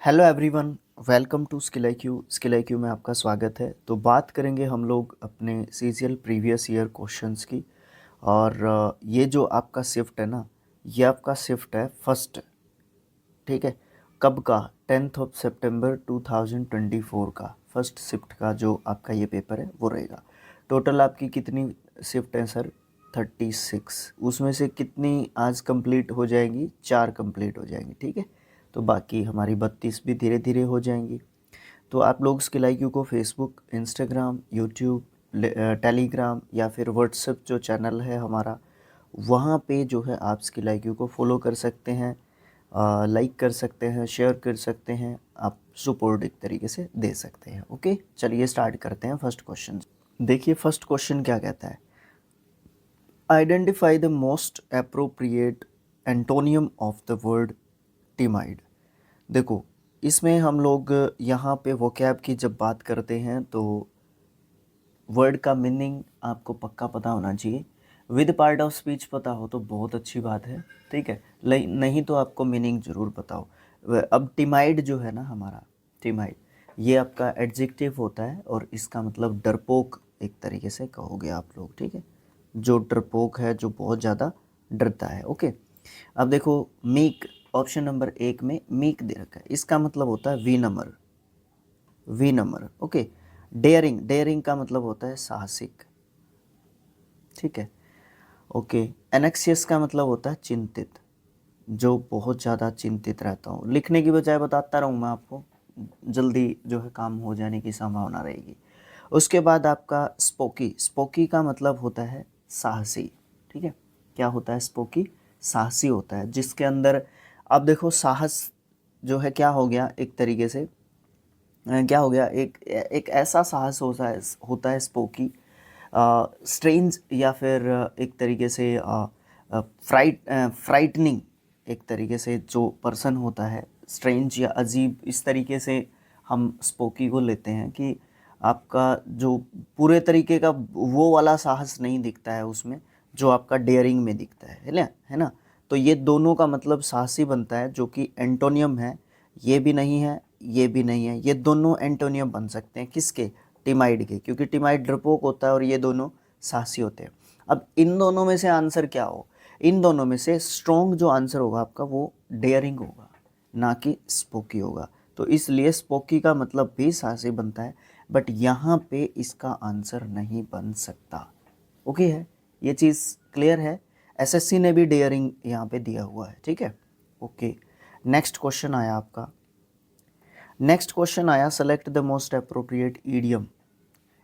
Hello everyone, welcome to skill I Q में आपका स्वागत है। तो बात करेंगे हम लोग अपने सीजीएल प्रीवियस ईयर क्वेश्चंस की। और ये जो आपका शिफ्ट है ना, ये आपका शिफ्ट है फर्स्ट। ठीक है, कब का? 10 सितंबर 2024 का फर्स्ट शिफ्ट का जो आपका ये पेपर है वो रहेगा। टोटल आपकी कितनी शिफ्ट है सर? 36। उसमें से कितनी आज कंप्लीट हो जाएंगी? 4 कंप्लीट हो जाएंगी। ठीक है, तो बाकी हमारी 32 भी धीरे धीरे हो जाएंगी। तो आप लोग स्किल IQ को फेसबुक, इंस्टाग्राम, यूट्यूब, टेलीग्राम या फिर व्हाट्सएप जो चैनल है हमारा, वहाँ पे जो है आप स्किल IQ को फॉलो कर सकते हैं, लाइक कर सकते हैं, शेयर कर सकते हैं, आप सपोर्ट एक तरीके से दे सकते हैं। ओके, चलिए स्टार्ट करते हैं फर्स्ट क्वेश्चन। देखिए फर्स्ट क्वेश्चन क्या कहता है, identify the most appropriate antonym of the word timid. देखो, इसमें हम लोग यहाँ पे वोकैब की जब बात करते हैं तो वर्ड का मीनिंग आपको पक्का पता होना चाहिए। विद पार्ट ऑफ स्पीच पता हो तो बहुत अच्छी बात है, ठीक है, नहीं तो आपको मीनिंग ज़रूर पता हो। अब टिमाइड जो है ना हमारा, टिमाइड ये आपका एडजेक्टिव होता है और इसका मतलब डरपोक एक तरीके से कहोगे आप लोग। ठीक है, जो डरपोक है, जो बहुत ज़्यादा डरता है। ओके, अब देखो मीक, ऑप्शन नंबर 1 में मीक दे रखा है, इसका मतलब होता है विनम्र, विनम्र। ओके, डेयरिंग, डेयरिंग का मतलब होता है साहसिक। ठीक है, ओके, एनेक्सियस का मतलब होता है चिंतित, जो बहुत ज़्यादा चिंतित रहता हूँ। लिखने की बजाय बताता रहूँ मैं आपको, जल्दी जो है काम हो जाने की संभावना रहेगी। उसके बाद आपका स्पोकी, स्पोकी का मतलब होता है साहसी। ठीक है, क्या होता है स्पोकी? साहसी होता है, जिसके अंदर अब देखो साहस जो है क्या हो गया एक तरीके से, क्या हो गया, एक एक ऐसा साहस होता है स्पोकी, स्ट्रेंज या फिर एक तरीके से फ्राइटनिंग, एक तरीके से जो पर्सन होता है स्ट्रेंज या अजीब, इस तरीके से हम स्पोकी को लेते हैं कि आपका जो पूरे तरीके का वो वाला साहस नहीं दिखता है उसमें, जो आपका डेयरिंग में दिखता है ना। तो ये दोनों का मतलब साहसी बनता है, जो कि एंटोनियम है। ये भी नहीं है, ये भी नहीं है, ये दोनों एंटोनियम बन सकते हैं किसके? टिमाइड के, क्योंकि टिमाइड डरपोक होता है और ये दोनों साहसी होते हैं। अब इन दोनों में से आंसर क्या हो? इन दोनों में से स्ट्रॉन्ग जो आंसर होगा आपका वो डेयरिंग होगा, ना कि स्पोकी होगा। तो इसलिए स्पोकी का मतलब भी साहसी बनता है, बट यहाँ पे इसका आंसर नहीं बन सकता। ओके है, ये चीज़ क्लियर है। एसएससी ने भी डेयरिंग यहाँ पे दिया हुआ है। ठीक है, ओके, नेक्स्ट क्वेश्चन आया आपका। नेक्स्ट क्वेश्चन आया, select the most appropriate idiom.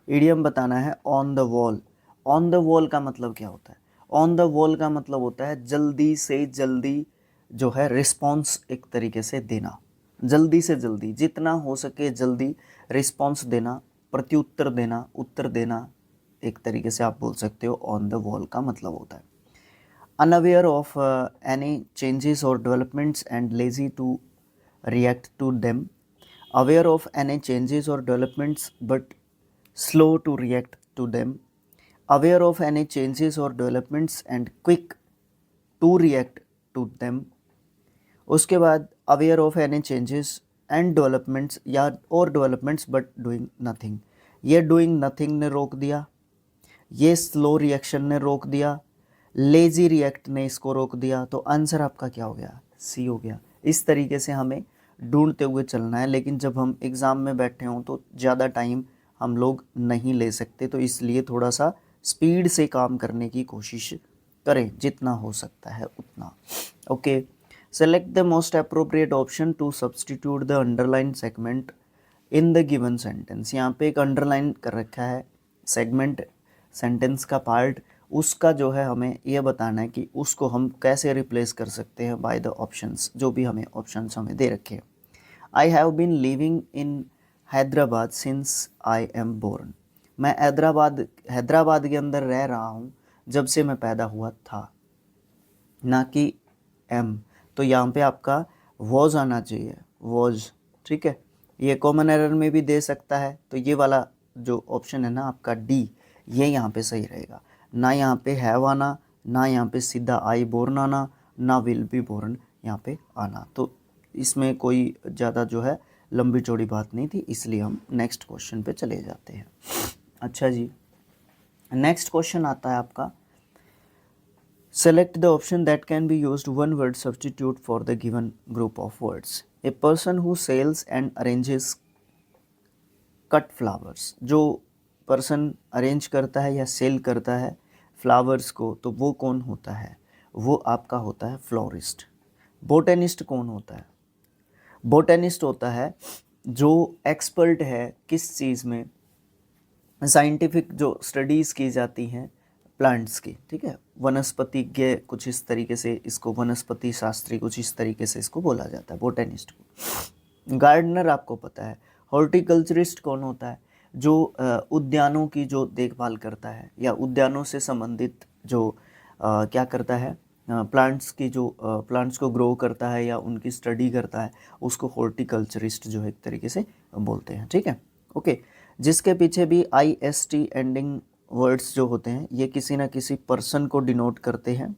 Idiom बताना है on the wall. On the wall का मतलब क्या होता है? ऑन द वॉल का मतलब होता है जल्दी से जल्दी जो है रिस्पॉन्स एक तरीके से देना, जल्दी से जल्दी, जितना हो सके जल्दी रिस्पॉन्स देना, प्रत्युत्तर देना, उत्तर देना, एक तरीके से आप बोल सकते हो ऑन द वॉल का मतलब होता है। अनअवेयर ऑफ एनी चेंजेस और developments and lazy to react to them, aware of any changes or developments but slow to react to them, aware of any changes or developments and quick to react to them। उसके बाद aware of any changes and developments या और developments but doing nothing, ये doing nothing ने रोक दिया, ये slow reaction ने रोक दिया, लेजी रिएक्ट ने इसको रोक दिया। तो आंसर आपका क्या हो गया? सी हो गया। इस तरीके से हमें ढूंढते हुए चलना है, लेकिन जब हम एग्ज़ाम में बैठे हों तो ज़्यादा टाइम हम लोग नहीं ले सकते, तो इसलिए थोड़ा सा स्पीड से काम करने की कोशिश करें, जितना हो सकता है उतना। Okay, select the most appropriate option to substitute the underline segment in the given sentence. यहाँ पे एक अंडरलाइन कर रखा है सेगमेंट, सेंटेंस का पार्ट, उसका जो है हमें यह बताना है कि उसको हम कैसे रिप्लेस कर सकते हैं बाय द ऑप्शंस, जो भी हमें ऑप्शंस हमें दे रखे हैं। I have been living in Hyderabad since I am born. मैं हैदराबाद के अंदर रह रहा हूँ जब से मैं पैदा हुआ था, ना कि एम। तो यहाँ पे आपका वॉज आना चाहिए, वॉज। ठीक है, ये कॉमन एरर में भी दे सकता है, तो ये वाला जो ऑप्शन है ना आपका डी, ये यहाँ पे सही रहेगा। ना यहाँ पे हैव आना, ना यहाँ पे सीधा आई बोर्न आना, ना विल बी बोर्न यहाँ पे आना। तो इसमें कोई ज़्यादा जो है लंबी चौड़ी बात नहीं थी, इसलिए हम नेक्स्ट क्वेश्चन पे चले जाते हैं। अच्छा जी, नेक्स्ट क्वेश्चन आता है आपका, select the option that can be used one word substitute for the given group of words. A person who sells and arranges cut flowers. जो पर्सन अरेंज करता है या सेल करता है फ्लावर्स को, तो वो कौन होता है? वो आपका होता है फ्लोरिस्ट। बोटेनिस्ट कौन होता है? बोटेनिस्ट होता है जो एक्सपर्ट है किस चीज़ में? साइंटिफिक जो स्टडीज़ की जाती हैं प्लांट्स की, ठीक है, वनस्पतिज्ञ कुछ इस तरीके से इसको, वनस्पति शास्त्री कुछ इस तरीके से इसको बोला जाता है बोटेनिस्ट को। गार्डनर आपको पता है। हॉर्टिकल्चरिस्ट कौन होता है? जो उद्यानों की जो देखभाल करता है या उद्यानों से संबंधित जो क्या करता है, प्लांट्स की जो प्लांट्स को ग्रो करता है या उनकी स्टडी करता है, उसको हॉर्टिकल्चरिस्ट जो है एक तरीके से बोलते हैं, ठीक है। ओके, जिसके पीछे भी IST एंडिंग वर्ड्स जो होते हैं ये किसी ना किसी पर्सन को डिनोट करते हैं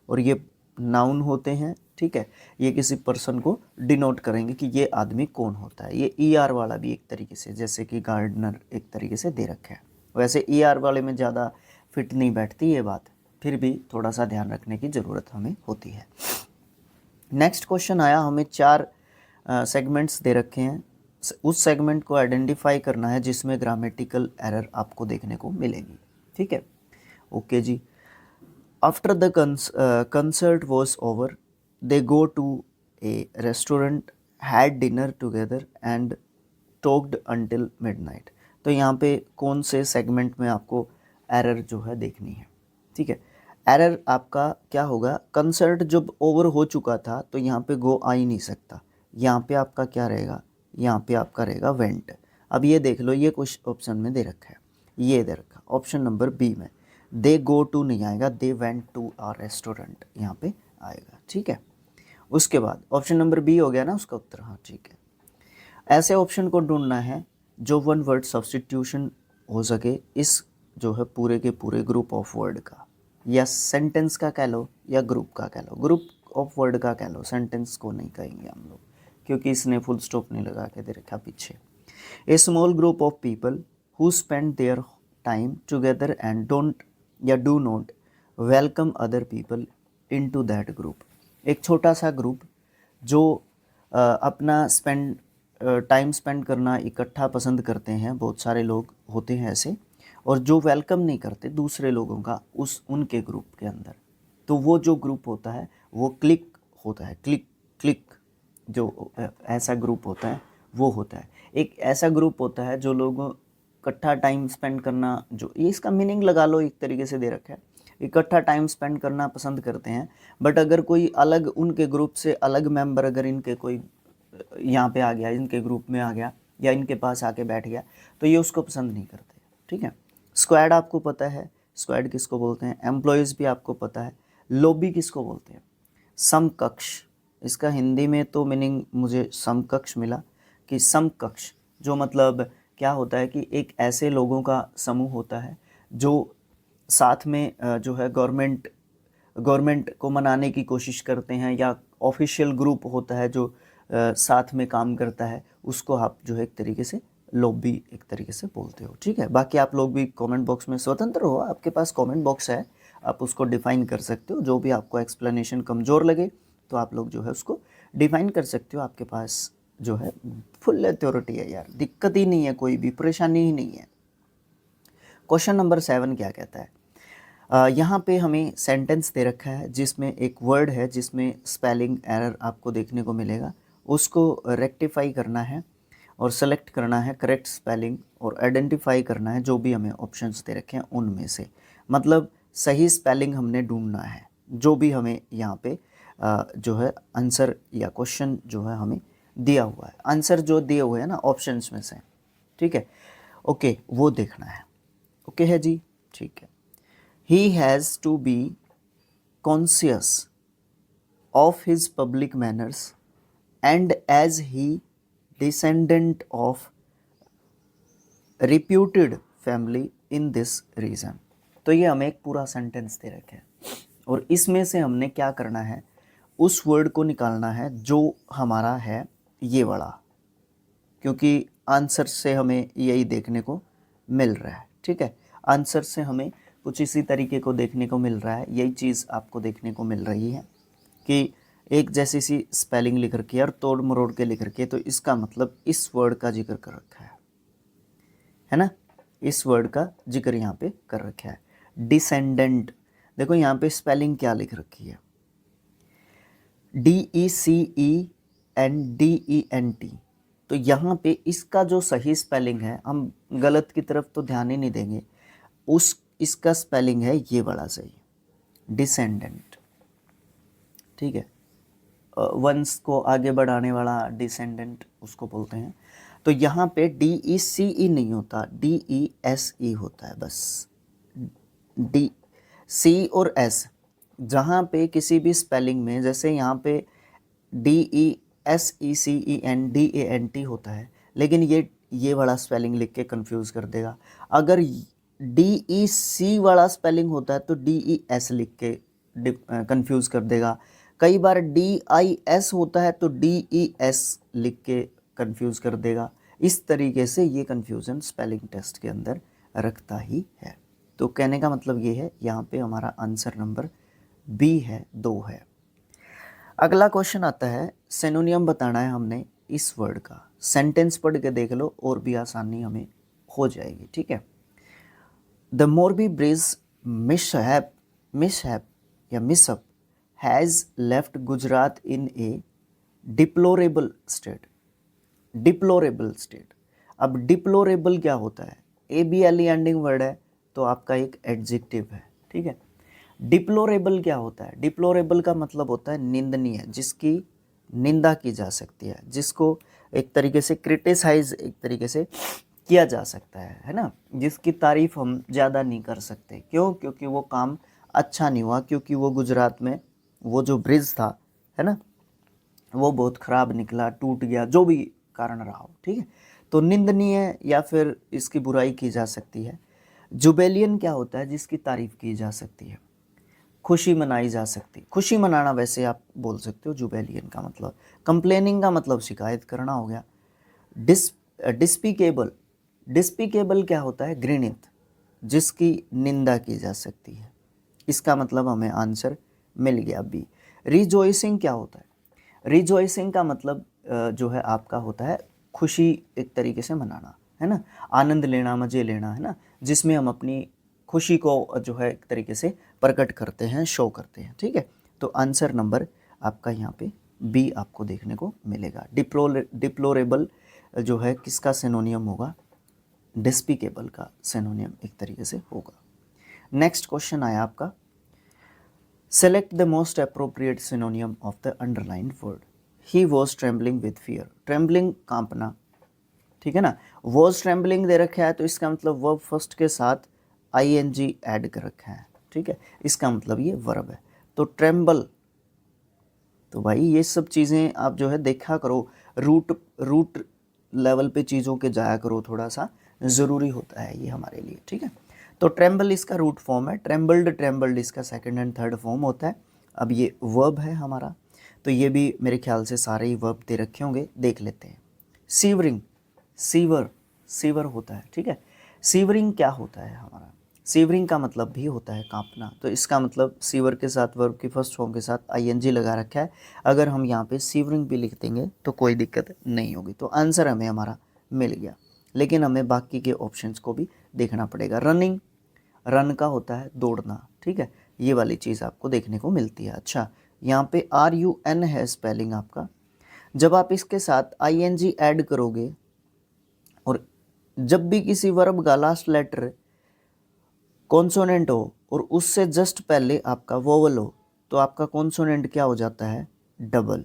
और ये नाउन होते हैं, ठीक है। ये किसी पर्सन को डिनोट करेंगे कि ये आदमी कौन होता है। ये ER वाला भी एक तरीके से, जैसे कि गार्डनर एक तरीके से दे रखा है, वैसे ER वाले में ज़्यादा फिट नहीं बैठती ये बात, फिर भी थोड़ा सा ध्यान रखने की ज़रूरत हमें होती है। नेक्स्ट क्वेश्चन आया, हमें 4 सेगमेंट्स दे रखे हैं, उस सेगमेंट को आइडेंटिफाई करना है जिसमें ग्रामेटिकल एरर आपको देखने को मिलेगी, ठीक है। ओके जी, after the concert was over they go to a restaurant, had dinner together and talked until midnight. तो यहाँ पे कौन से सेगमेंट में आपको एरर जो है देखनी है, ठीक है। एरर आपका क्या होगा? कंसर्ट जब ओवर हो चुका था तो यहाँ पे गो आ ही नहीं सकता, यहाँ पे आपका क्या रहेगा? यहाँ पे आपका रहेगा वेंट। अब ये देख लो, ये कुछ ऑप्शन में दे रखा है, ये दे रखा ऑप्शन नंबर बी में, दे गो टू नहीं आएगा, they went to a restaurant यहाँ पे आएगा, ठीक है। उसके बाद ऑप्शन नंबर बी हो गया ना उसका उत्तर, हाँ ठीक है। ऐसे ऑप्शन को ढूंढना है जो वन वर्ड सब्स्टिट्यूशन हो सके इस जो है पूरे के पूरे ग्रुप ऑफ वर्ड का, या सेंटेंस का कह लो या ग्रुप का कह लो, ग्रुप ऑफ वर्ड का कह लो, सेंटेंस को नहीं कहेंगे हम लोग क्योंकि इसने फुल स्टॉप नहीं लगा के दे रखा पीछे। A small group of people who spend their time together and don't या do not welcome other people into that group. एक छोटा सा ग्रुप जो अपना टाइम स्पेंड करना इकट्ठा पसंद करते हैं, बहुत सारे लोग होते हैं ऐसे, और जो वेलकम नहीं करते दूसरे लोगों का उनके ग्रुप के अंदर, तो वो जो ग्रुप होता है वो क्लिक होता है। क्लिक जो ऐसा ग्रुप होता है वो होता है। एक ऐसा ग्रुप होता है जो लोग इकट्ठा टाइम स्पेंड करना, जो ये इसका मीनिंग लगा लो एक तरीके से दे रखा है, इकट्ठा टाइम स्पेंड करना पसंद करते हैं, बट अगर कोई अलग उनके ग्रुप से अलग मेंबर अगर इनके कोई यहाँ पे आ गया, इनके ग्रुप में आ गया या इनके पास आके बैठ गया, तो ये उसको पसंद नहीं करते, ठीक है। स्क्वाड आपको पता है, स्क्वाड किसको बोलते हैं। एम्प्लॉयज़ भी आपको पता है। लॉबी किसको बोलते हैं? समकक्ष। इसका हिंदी में तो मीनिंग मुझे समकक्ष मिला कि समकक्ष जो मतलब क्या होता है कि एक ऐसे लोगों का समूह होता है जो साथ में जो है गवर्नमेंट को मनाने की कोशिश करते हैं, या ऑफिशियल ग्रुप होता है जो साथ में काम करता है, उसको आप जो है एक तरीके से लॉबी एक तरीके से बोलते हो, ठीक है। बाकी आप लोग भी कमेंट बॉक्स में स्वतंत्र हो, आपके पास कमेंट बॉक्स है, आप उसको डिफ़ाइन कर सकते हो। जो भी आपको एक्सप्लेनेशन कमज़ोर लगे तो आप लोग जो है उसको डिफ़ाइन कर सकते हो। आपके पास जो है फुल अथॉरिटी है यार, दिक्कत ही नहीं है, कोई भी परेशानी ही नहीं है। क्वेश्चन नंबर 7 क्या कहता है? यहाँ पे हमें सेंटेंस दे रखा है जिसमें एक वर्ड है जिसमें स्पेलिंग एरर आपको देखने को मिलेगा, उसको रेक्टिफाई करना है और सेलेक्ट करना है करेक्ट स्पेलिंग और आइडेंटिफाई करना है जो भी हमें ऑप्शंस दे रखे हैं उनमें से, मतलब सही स्पेलिंग हमने ढूंढना है जो भी हमें यहाँ पे जो है आंसर या क्वेश्चन जो है हमें दिया हुआ है, आंसर जो दिए हुए हैं ना ऑप्शंस में से, ठीक है। ओके, वो देखना है। ओके है जी, ठीक है। He has to be conscious of his public manners and as he descendant of reputed family in this region। तो ये हमें एक पूरा सेंटेंस दे रखे हैं और इसमें से हमने क्या करना है, उस वर्ड को निकालना है जो हमारा है ये वाला, क्योंकि आंसर से हमें यही देखने को मिल रहा है। ठीक है, आंसर से हमें कुछ इसी तरीके को देखने को मिल रहा है, यही चीज़ आपको देखने को मिल रही है कि एक जैसी सी स्पेलिंग लिख रखी है और तोड़ मरोड़ के लिख रखी है, तो इसका मतलब इस वर्ड का जिक्र कर रखा है ना, इस वर्ड का जिक्र यहाँ पे कर रखा है। डिसेंडेंट, देखो यहाँ पे स्पेलिंग क्या लिख रखी है, DECENDENT। तो यहाँ पे इसका जो सही स्पेलिंग है, हम गलत की तरफ तो ध्यान ही नहीं देंगे, इसका स्पेलिंग है ये वाला सही, डिसेंडेंट। ठीक है, वंश को आगे बढ़ाने वाला डिसेंडेंट उसको बोलते हैं। तो यहाँ पे DECE नहीं होता, DESE होता है बस। C और S, जहाँ पे किसी भी स्पेलिंग में, जैसे यहाँ पे DESECENDANT होता है, लेकिन ये वाला स्पेलिंग लिख के कंफ्यूज कर देगा। अगर DEC वाला स्पेलिंग होता है तो DES लिख के कंफ्यूज कर देगा। कई बार DIS होता है तो DES लिख के कंफ्यूज कर देगा। इस तरीके से ये कंफ्यूजन स्पेलिंग टेस्ट के अंदर रखता ही है। तो कहने का मतलब ये है, यहाँ पे हमारा आंसर नंबर बी है, 2 है। अगला क्वेश्चन आता है, सिनोनियम बताना है हमने इस वर्ड का। सेंटेंस पढ़ के देख लो और भी आसानी हमें हो जाएगी। ठीक है, द मोरबी ब्रिज मिसहैप या mishap has left Gujarat in a deplorable state. Deplorable state, अब डिप्लोरेबल क्या होता है, ABLE एंडिंग वर्ड है तो आपका एक एडजेक्टिव है। ठीक है, डिप्लोरेबल क्या होता है, डिप्लोरेबल का मतलब होता है निंदनीय, जिसकी निंदा की जा सकती है, जिसको एक तरीके से क्रिटिसाइज एक तरीके से किया जा सकता है ना, जिसकी तारीफ हम ज़्यादा नहीं कर सकते। क्यों? क्योंकि वो काम अच्छा नहीं हुआ, क्योंकि वो गुजरात में वो जो ब्रिज था है ना, वो बहुत ख़राब निकला, टूट गया, जो भी कारण रहा हो। ठीक है, तो निंदनीय या फिर इसकी बुराई की जा सकती है। जुबेलियन क्या होता है, जिसकी तारीफ की जा सकती है, खुशी मनाई जा सकती, खुशी मनाना वैसे आप बोल सकते हो जुबेलियन का मतलब। कंप्लेनिंग का मतलब शिकायत करना हो गया। डिस्पिकेबल, डिस्पिकेबल क्या होता है, घृणित, जिसकी निंदा की जा सकती है। इसका मतलब हमें आंसर मिल गया बी। रिजॉइसिंग क्या होता है, रिजॉइसिंग का मतलब जो है आपका होता है खुशी एक तरीके से मनाना, है ना, आनंद लेना, मज़े लेना, है ना, जिसमें हम अपनी खुशी को जो है एक तरीके से प्रकट करते हैं, शो करते हैं। ठीक है, तो आंसर नंबर आपका यहाँ पे बी आपको देखने को मिलेगा। डिप्लोरेबल जो है किसका सिनोनियम होगा, डिस्पिकेबल का सिनोनियम एक तरीके से होगा। नेक्स्ट क्वेश्चन आया आपका, select the most appropriate synonym of the underlined word. He was trembling with fear, trembling कांपना। ठीक है ना, वॉज ट्रेम्बलिंग दे रखा है तो इसका मतलब वर्ब फर्स्ट के साथ ING ऐड कर रखा है। ठीक है, इसका मतलब ये वर्ब है। तो ट्रेम्बल, तो भाई ये सब चीज़ें आप जो है देखा करो, रूट लेवल पे चीज़ों के जाया करो, थोड़ा सा ज़रूरी होता है ये हमारे लिए। ठीक है, तो ट्रेम्बल इसका रूट फॉर्म है, ट्रेम्बल्ड इसका सेकंड एंड थर्ड फॉर्म होता है। अब ये वर्ब है हमारा, तो ये भी मेरे ख्याल से सारे ही वर्ब दे रखे होंगे, देख लेते हैं। सीवरिंग, सीवर होता है। ठीक है, सीवरिंग क्या होता है हमारा, सीवरिंग का मतलब भी होता है कांपना, तो इसका मतलब सीवर के साथ वर्ब की फर्स्ट फॉर्म के साथ ING लगा रखा है। अगर हम यहाँ पे सीवरिंग भी लिख देंगे तो कोई दिक्कत नहीं होगी। तो आंसर हमें हमारा मिल गया, लेकिन हमें बाकी के ऑप्शंस को भी देखना पड़ेगा। रनिंग, रन का होता है दौड़ना। ठीक है, ये वाली चीज़ आपको देखने को मिलती है। अच्छा, यहाँ पे RUN है स्पेलिंग आपका, जब आप इसके साथ ING ऐड करोगे और जब भी किसी वर्ब का लास्ट लेटर कॉन्सोनेंट हो और उससे जस्ट पहले आपका वोवल हो, तो आपका कॉन्सोनेंट क्या हो जाता है, डबल,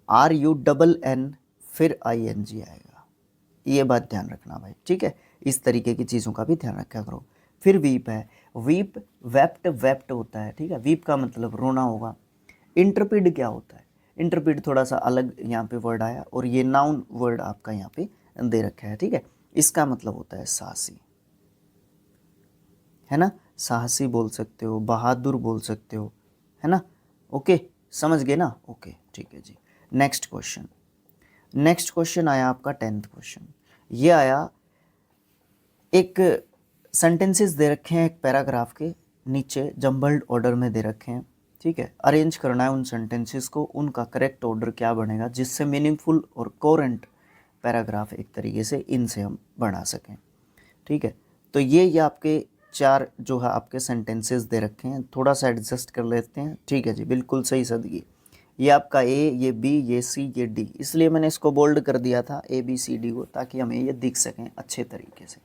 RUNN फिर ING आएगा। ये बात ध्यान रखना भाई। ठीक है, इस तरीके की चीज़ों का भी ध्यान रखा करो। फिर वीप है, वीप वेप्ट होता है। ठीक है, वीप का मतलब रोना होगा। इंटरपिड क्या होता है, इंटरपिड थोड़ा सा अलग यहाँ पे वर्ड आया और ये नाउन वर्ड आपका यहाँ पे दे रखा है। ठीक है, इसका मतलब होता है साहसी, है ना, साहसी बोल सकते हो, बहादुर बोल सकते हो, है ना। ओके, समझ गए ना? ओके ठीक है जी। नेक्स्ट क्वेश्चन आया आपका 10th क्वेश्चन। ये आया, एक सेंटेंसेस दे रखे हैं एक पैराग्राफ के नीचे जम्बल्ड ऑर्डर में दे रखे हैं, ठीक है। अरेंज करना है उन सेंटेंसेस को, उनका करेक्ट ऑर्डर क्या बनेगा जिससे मीनिंगफुल और कोरेंट पैराग्राफ एक तरीके से इनसे हम बना सकें, ठीक है। तो ये आपके 4 जो है आपके सेंटेंसेस दे रखे हैं, थोड़ा सा एडजस्ट कर लेते हैं, ठीक है जी। बिल्कुल सही सदगी, ये आपका ए, ये बी, ये सी, ये डी, इसलिए मैंने इसको बोल्ड कर दिया था ABCD को, ताकि हमें ये दिख सकें अच्छे तरीके से,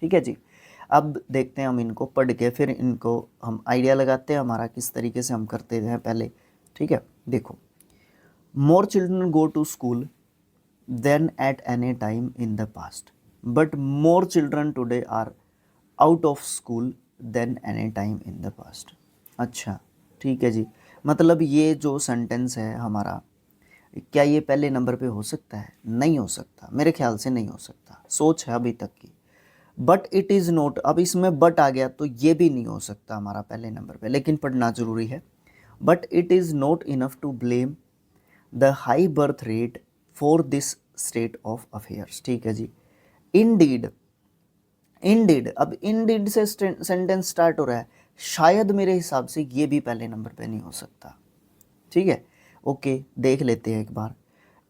ठीक है जी। अब देखते हैं हम इनको पढ़ के, फिर इनको हम आइडिया लगाते हैं हमारा किस तरीके से हम करते हैं पहले, ठीक है। देखो, more children go to school than at any time in the past, but more children today are out of school than any time in the past. अच्छा ठीक है जी, मतलब ये जो सेंटेंस है हमारा, क्या ये पहले नंबर पे हो सकता है? नहीं हो सकता, मेरे ख्याल से नहीं हो सकता, सोच है अभी तक की। बट इट इज़ नोट, अब इसमें बट आ गया तो ये भी नहीं हो सकता हमारा पहले नंबर पे, लेकिन पढ़ना ज़रूरी है। But it is not enough to blame the high birth rate for this state of affairs, ठीक है जी। इंडीड, अब इंडीड से सेंटेंस स्टार्ट हो रहा है, शायद मेरे हिसाब से ये भी पहले नंबर पे नहीं हो सकता, ठीक है। ओके देख लेते हैं एक बार।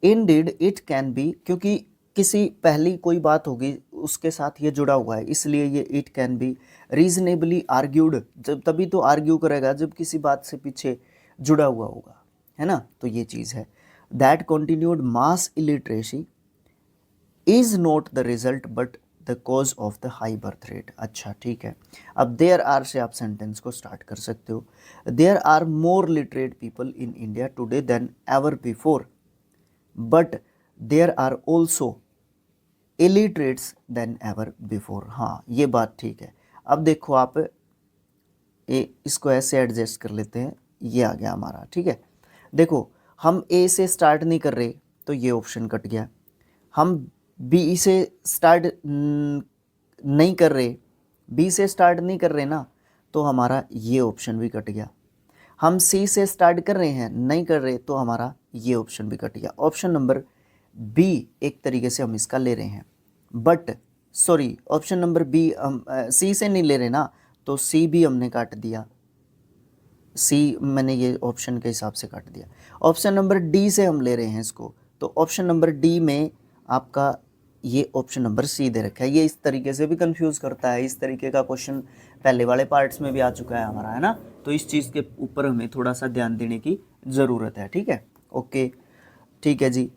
इंडीड इट कैन बी, क्योंकि किसी पहली कोई बात होगी उसके साथ ये जुड़ा हुआ है, इसलिए ये it can be reasonably argued, जब तभी तो आर्ग्यू करेगा जब किसी बात से पीछे जुड़ा हुआ होगा, है ना। तो ये चीज़ है। That continued mass illiteracy is not the result but the cause of the high birth rate. अच्छा ठीक है, अब देयर आर से आप सेंटेंस को स्टार्ट कर सकते हो। There are more literate people in India today than ever before, but there are also illiterates than ever before. हाँ ये बात ठीक है। अब देखो आप इसको ऐसे एडजस्ट कर लेते हैं, ये आ गया हमारा, ठीक है। देखो हम ए से स्टार्ट नहीं कर रहे तो ये ऑप्शन कट गया, हम बी से स्टार्ट नहीं कर रहे, बी से स्टार्ट नहीं कर रहे ना, तो हमारा ये ऑप्शन भी कट गया। हम सी से स्टार्ट कर रहे हैं, नहीं कर रहे, तो हमारा ये ऑप्शन भी कट गया। ऑप्शन नंबर बी एक तरीके से हम इसका ले रहे हैं, but sorry option number B हम सी से नहीं ले रहे ना, तो सी भी हमने काट दिया, सी मैंने ये ऑप्शन के हिसाब से काट दिया। ऑप्शन नंबर डी से हम ले रहे हैं इसको, तो ऑप्शन नंबर डी में आपका ये ऑप्शन नंबर सी दे रखा है। ये इस तरीके से भी कंफ्यूज करता है, इस तरीके का क्वेश्चन पहले वाले पार्ट्स में भी आ चुका है हमारा, है ना। तो इस चीज़ के ऊपर हमें थोड़ा सा ध्यान देने की ज़रूरत है, ठीक है। ओके ठीक है जी,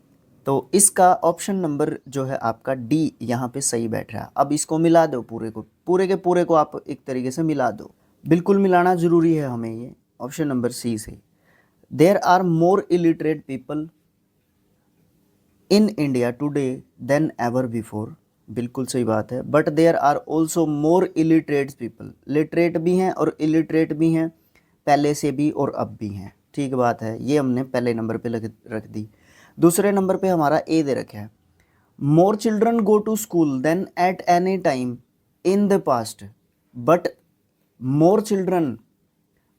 तो इसका ऑप्शन नंबर जो है आपका डी यहाँ पे सही बैठ रहा है। अब इसको मिला दो, पूरे के पूरे को आप एक तरीके से मिला दो, बिल्कुल मिलाना ज़रूरी है हमें ये ऑप्शन नंबर सी से। There are more illiterate people in India today than ever before, बिल्कुल सही बात है। But there are also more illiterate people, literate भी हैं और इलिटरेट भी हैं, पहले से भी और अब भी हैं, ठीक बात है। ये हमने पहले नंबर पे रख दी। दूसरे नंबर पे हमारा ए दे रखा है, more children go to school than at any time in the past, but more children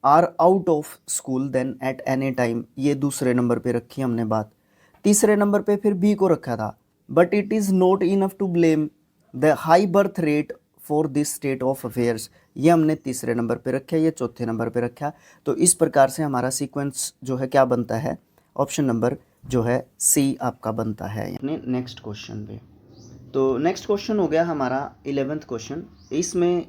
are out of school than at any time, ये दूसरे नंबर पे रखी हमने बात। तीसरे नंबर पे फिर बी को रखा था, but it is not enough to blame the high birth rate for this state of affairs, ये हमने तीसरे नंबर पे रखा, ये चौथे नंबर पे रखा। तो इस प्रकार से हमारा सीक्वेंस जो है क्या बनता है, ऑप्शन नंबर जो है सी आपका बनता है। अपने नेक्स्ट क्वेश्चन पे, तो नेक्स्ट क्वेश्चन हो गया हमारा 11th क्वेश्चन। इसमें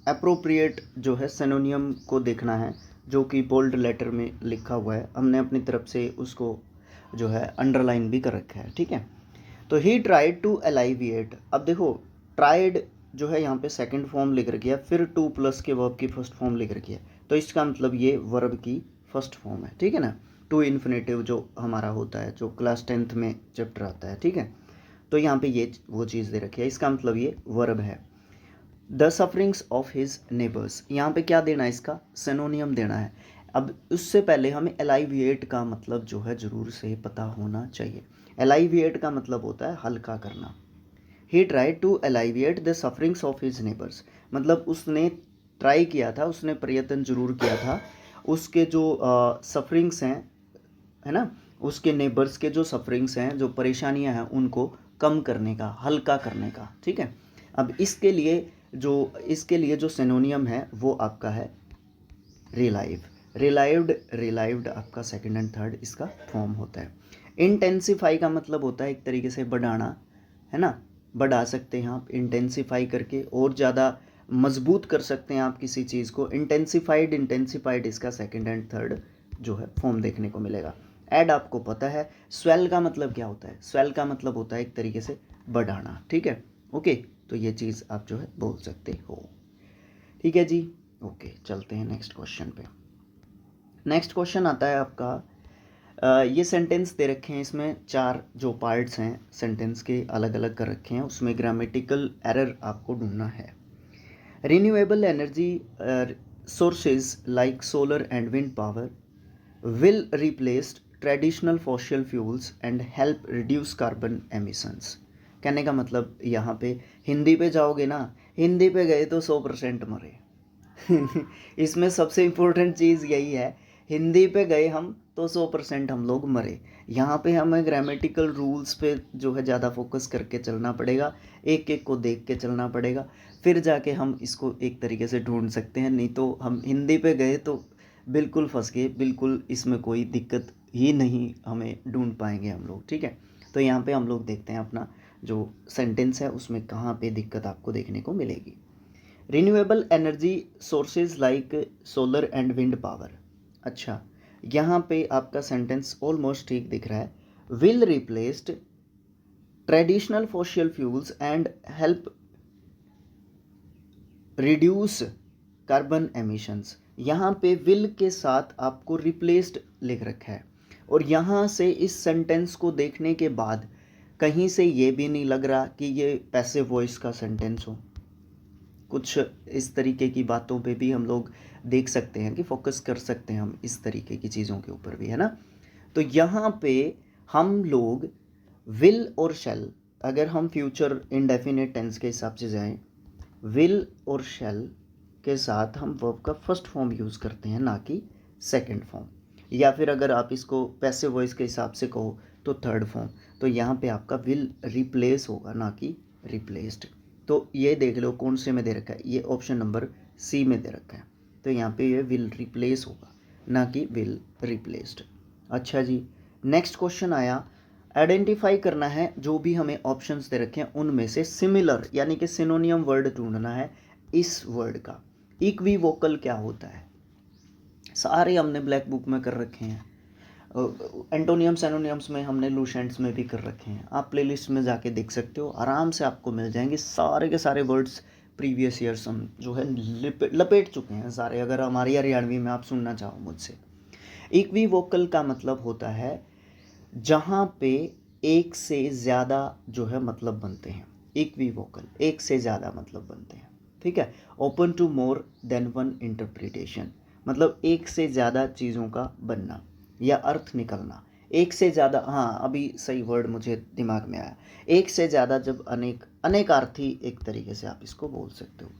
अप्रोप्रिएट जो है सिनोनियम को देखना है, जो कि बोल्ड लेटर में लिखा हुआ है, हमने अपनी तरफ से उसको जो है अंडरलाइन भी कर रखा है, ठीक है। तो ही ट्राइड टू एलाइविएट, अब देखो ट्राइड जो है यहाँ पे सेकंड फॉर्म लिख रखी है, फिर टू प्लस के वर्ब की फर्स्ट फॉर्म लिख रखी है, तो इसका मतलब ये वर्ब की फर्स्ट फॉर्म है, ठीक है ना। टू इन्फिनेटिव जो हमारा होता है, जो क्लास 10th में चैप्टर आता है, ठीक है। तो यहाँ पे ये वो चीज़ दे रखी है, इसका मतलब ये वर्ब है। The sufferings of his neighbours, यहाँ पे क्या देना है, इसका सिनोनियम देना है। अब उससे पहले हमें एलाइविएट का मतलब जो है ज़रूर से पता होना चाहिए। एलाइविएट का मतलब होता है हल्का करना। He tried to alleviate the sufferings of his neighbours, मतलब उसने ट्राई किया था, उसने प्रयत्न जरूर किया था उसके जो सफरिंग्स हैं है ना, उसके नेबर्स के जो सफरिंग्स हैं, जो परेशानियां हैं, उनको कम करने का, हल्का करने का। ठीक है, अब इसके लिए जो सिनोनियम है वो आपका है रिलाइव। रिलाइव्ड आपका सेकंड एंड थर्ड इसका फॉर्म होता है। इंटेंसिफाई का मतलब होता है एक तरीके से बढ़ाना, है ना, बढ़ा सकते हैं आप इंटेंसिफाई करके, और ज़्यादा मजबूत कर सकते हैं आप किसी चीज़ को। इंटेंसिफाइड इसका सेकंड एंड थर्ड जो है फॉर्म देखने को मिलेगा। ऐड आपको पता है। स्वेल का मतलब क्या होता है? स्वेल का मतलब होता है एक तरीके से बढ़ाना। ठीक है, ओके, तो ये चीज़ आप जो है बोल सकते हो। ठीक है जी, ओके, चलते हैं नेक्स्ट क्वेश्चन पे। नेक्स्ट क्वेश्चन आता है आपका, ये सेंटेंस दे रखे हैं, इसमें 4 जो पार्ट्स हैं सेंटेंस के अलग अलग कर रखे हैं, उसमें ग्रामेटिकल एरर आपको ढूंढना है। Renewable energy sources like solar and wind power will replace traditional fossil fuels and help reduce carbon emissions। कहने का मतलब यहाँ पे हिंदी पे जाओगे ना, हिंदी पे गए तो 100% मरे। इसमें सबसे इम्पोर्टेंट चीज़ यही है, हिंदी पे गए हम तो 100% हम लोग मरे। यहाँ पे हमें ग्रामेटिकल रूल्स पे जो है ज़्यादा फोकस करके चलना पड़ेगा, एक एक को देख के चलना पड़ेगा, फिर जाके हम इसको एक तरीके से ढूंढ सकते हैं। नहीं तो हम हिंदी पे गए तो बिल्कुल फंस गए, बिल्कुल इसमें कोई दिक्कत ही नहीं हमें ढूंढ पाएंगे हम लोग। ठीक है, तो यहाँ पे हम लोग देखते हैं अपना जो सेंटेंस है उसमें कहाँ पे दिक्कत आपको देखने को मिलेगी। Renewable energy sources like solar and wind power. अच्छा, यहाँ पे आपका सेंटेंस ऑलमोस्ट ठीक दिख रहा है। Will replaced traditional fossil fuels and help reduce carbon emissions. यहाँ पे विल के साथ आपको रिप्लेस्ड लिख रखा है, और यहाँ से इस सेंटेंस को देखने के बाद कहीं से ये भी नहीं लग रहा कि ये पैसिव वॉइस का सेंटेंस हो। कुछ इस तरीके की बातों पे भी हम लोग देख सकते हैं कि फोकस कर सकते हैं हम इस तरीके की चीज़ों के ऊपर भी, है ना। तो यहाँ पे हम लोग विल और शैल, अगर हम फ्यूचर इंडेफिनिट टेंस के हिसाब से जाएं, विल और शैल के साथ हम वर्ब का फर्स्ट फॉर्म यूज़ करते हैं, ना कि सेकंड फॉर्म। या फिर अगर आप इसको पैसिव वॉइस के हिसाब से कहो तो थर्ड फॉर्म। तो यहाँ पे आपका विल रिप्लेस होगा, ना कि रिप्लेस्ड। तो ये देख लो कौन से में दे रखा है, ये ऑप्शन नंबर सी में दे रखा है। तो यहाँ पे ये विल रिप्लेस होगा, ना कि विल रिप्लेस्ड। अच्छा जी, नेक्स्ट क्वेश्चन आया, आइडेंटिफाई करना है जो भी हमें ऑप्शंस दे रखे हैं उनमें से सिमिलर यानी कि सिनोनियम वर्ड ढूंढना है इस वर्ड का। इक्विवोकल क्या होता है? सारे हमने ब्लैक बुक में कर रखे हैं, एंटोनियम सिनोनियम्स में हमने लूसेंट्स में भी कर रखे हैं। आप प्लेलिस्ट में जाके देख सकते हो, आराम से आपको मिल जाएंगे सारे के सारे वर्ड्स। प्रीवियस ईयर्स हम जो है लपेट चुके हैं सारे, अगर हमारी हरियाणवी में आप सुनना चाहो मुझसे। इक्विवोकल का मतलब होता है जहाँ पे एक से ज़्यादा जो है मतलब बनते हैं। इक्विवोकल, एक से ज़्यादा मतलब बनते हैं। ठीक है, open to more than one interpretation, मतलब एक से ज़्यादा चीज़ों का बनना या अर्थ निकलना। एक से ज़्यादा, हाँ अभी सही वर्ड मुझे दिमाग में आया, एक से ज़्यादा जब अनेकार्थी एक तरीके से आप इसको बोल सकते हो।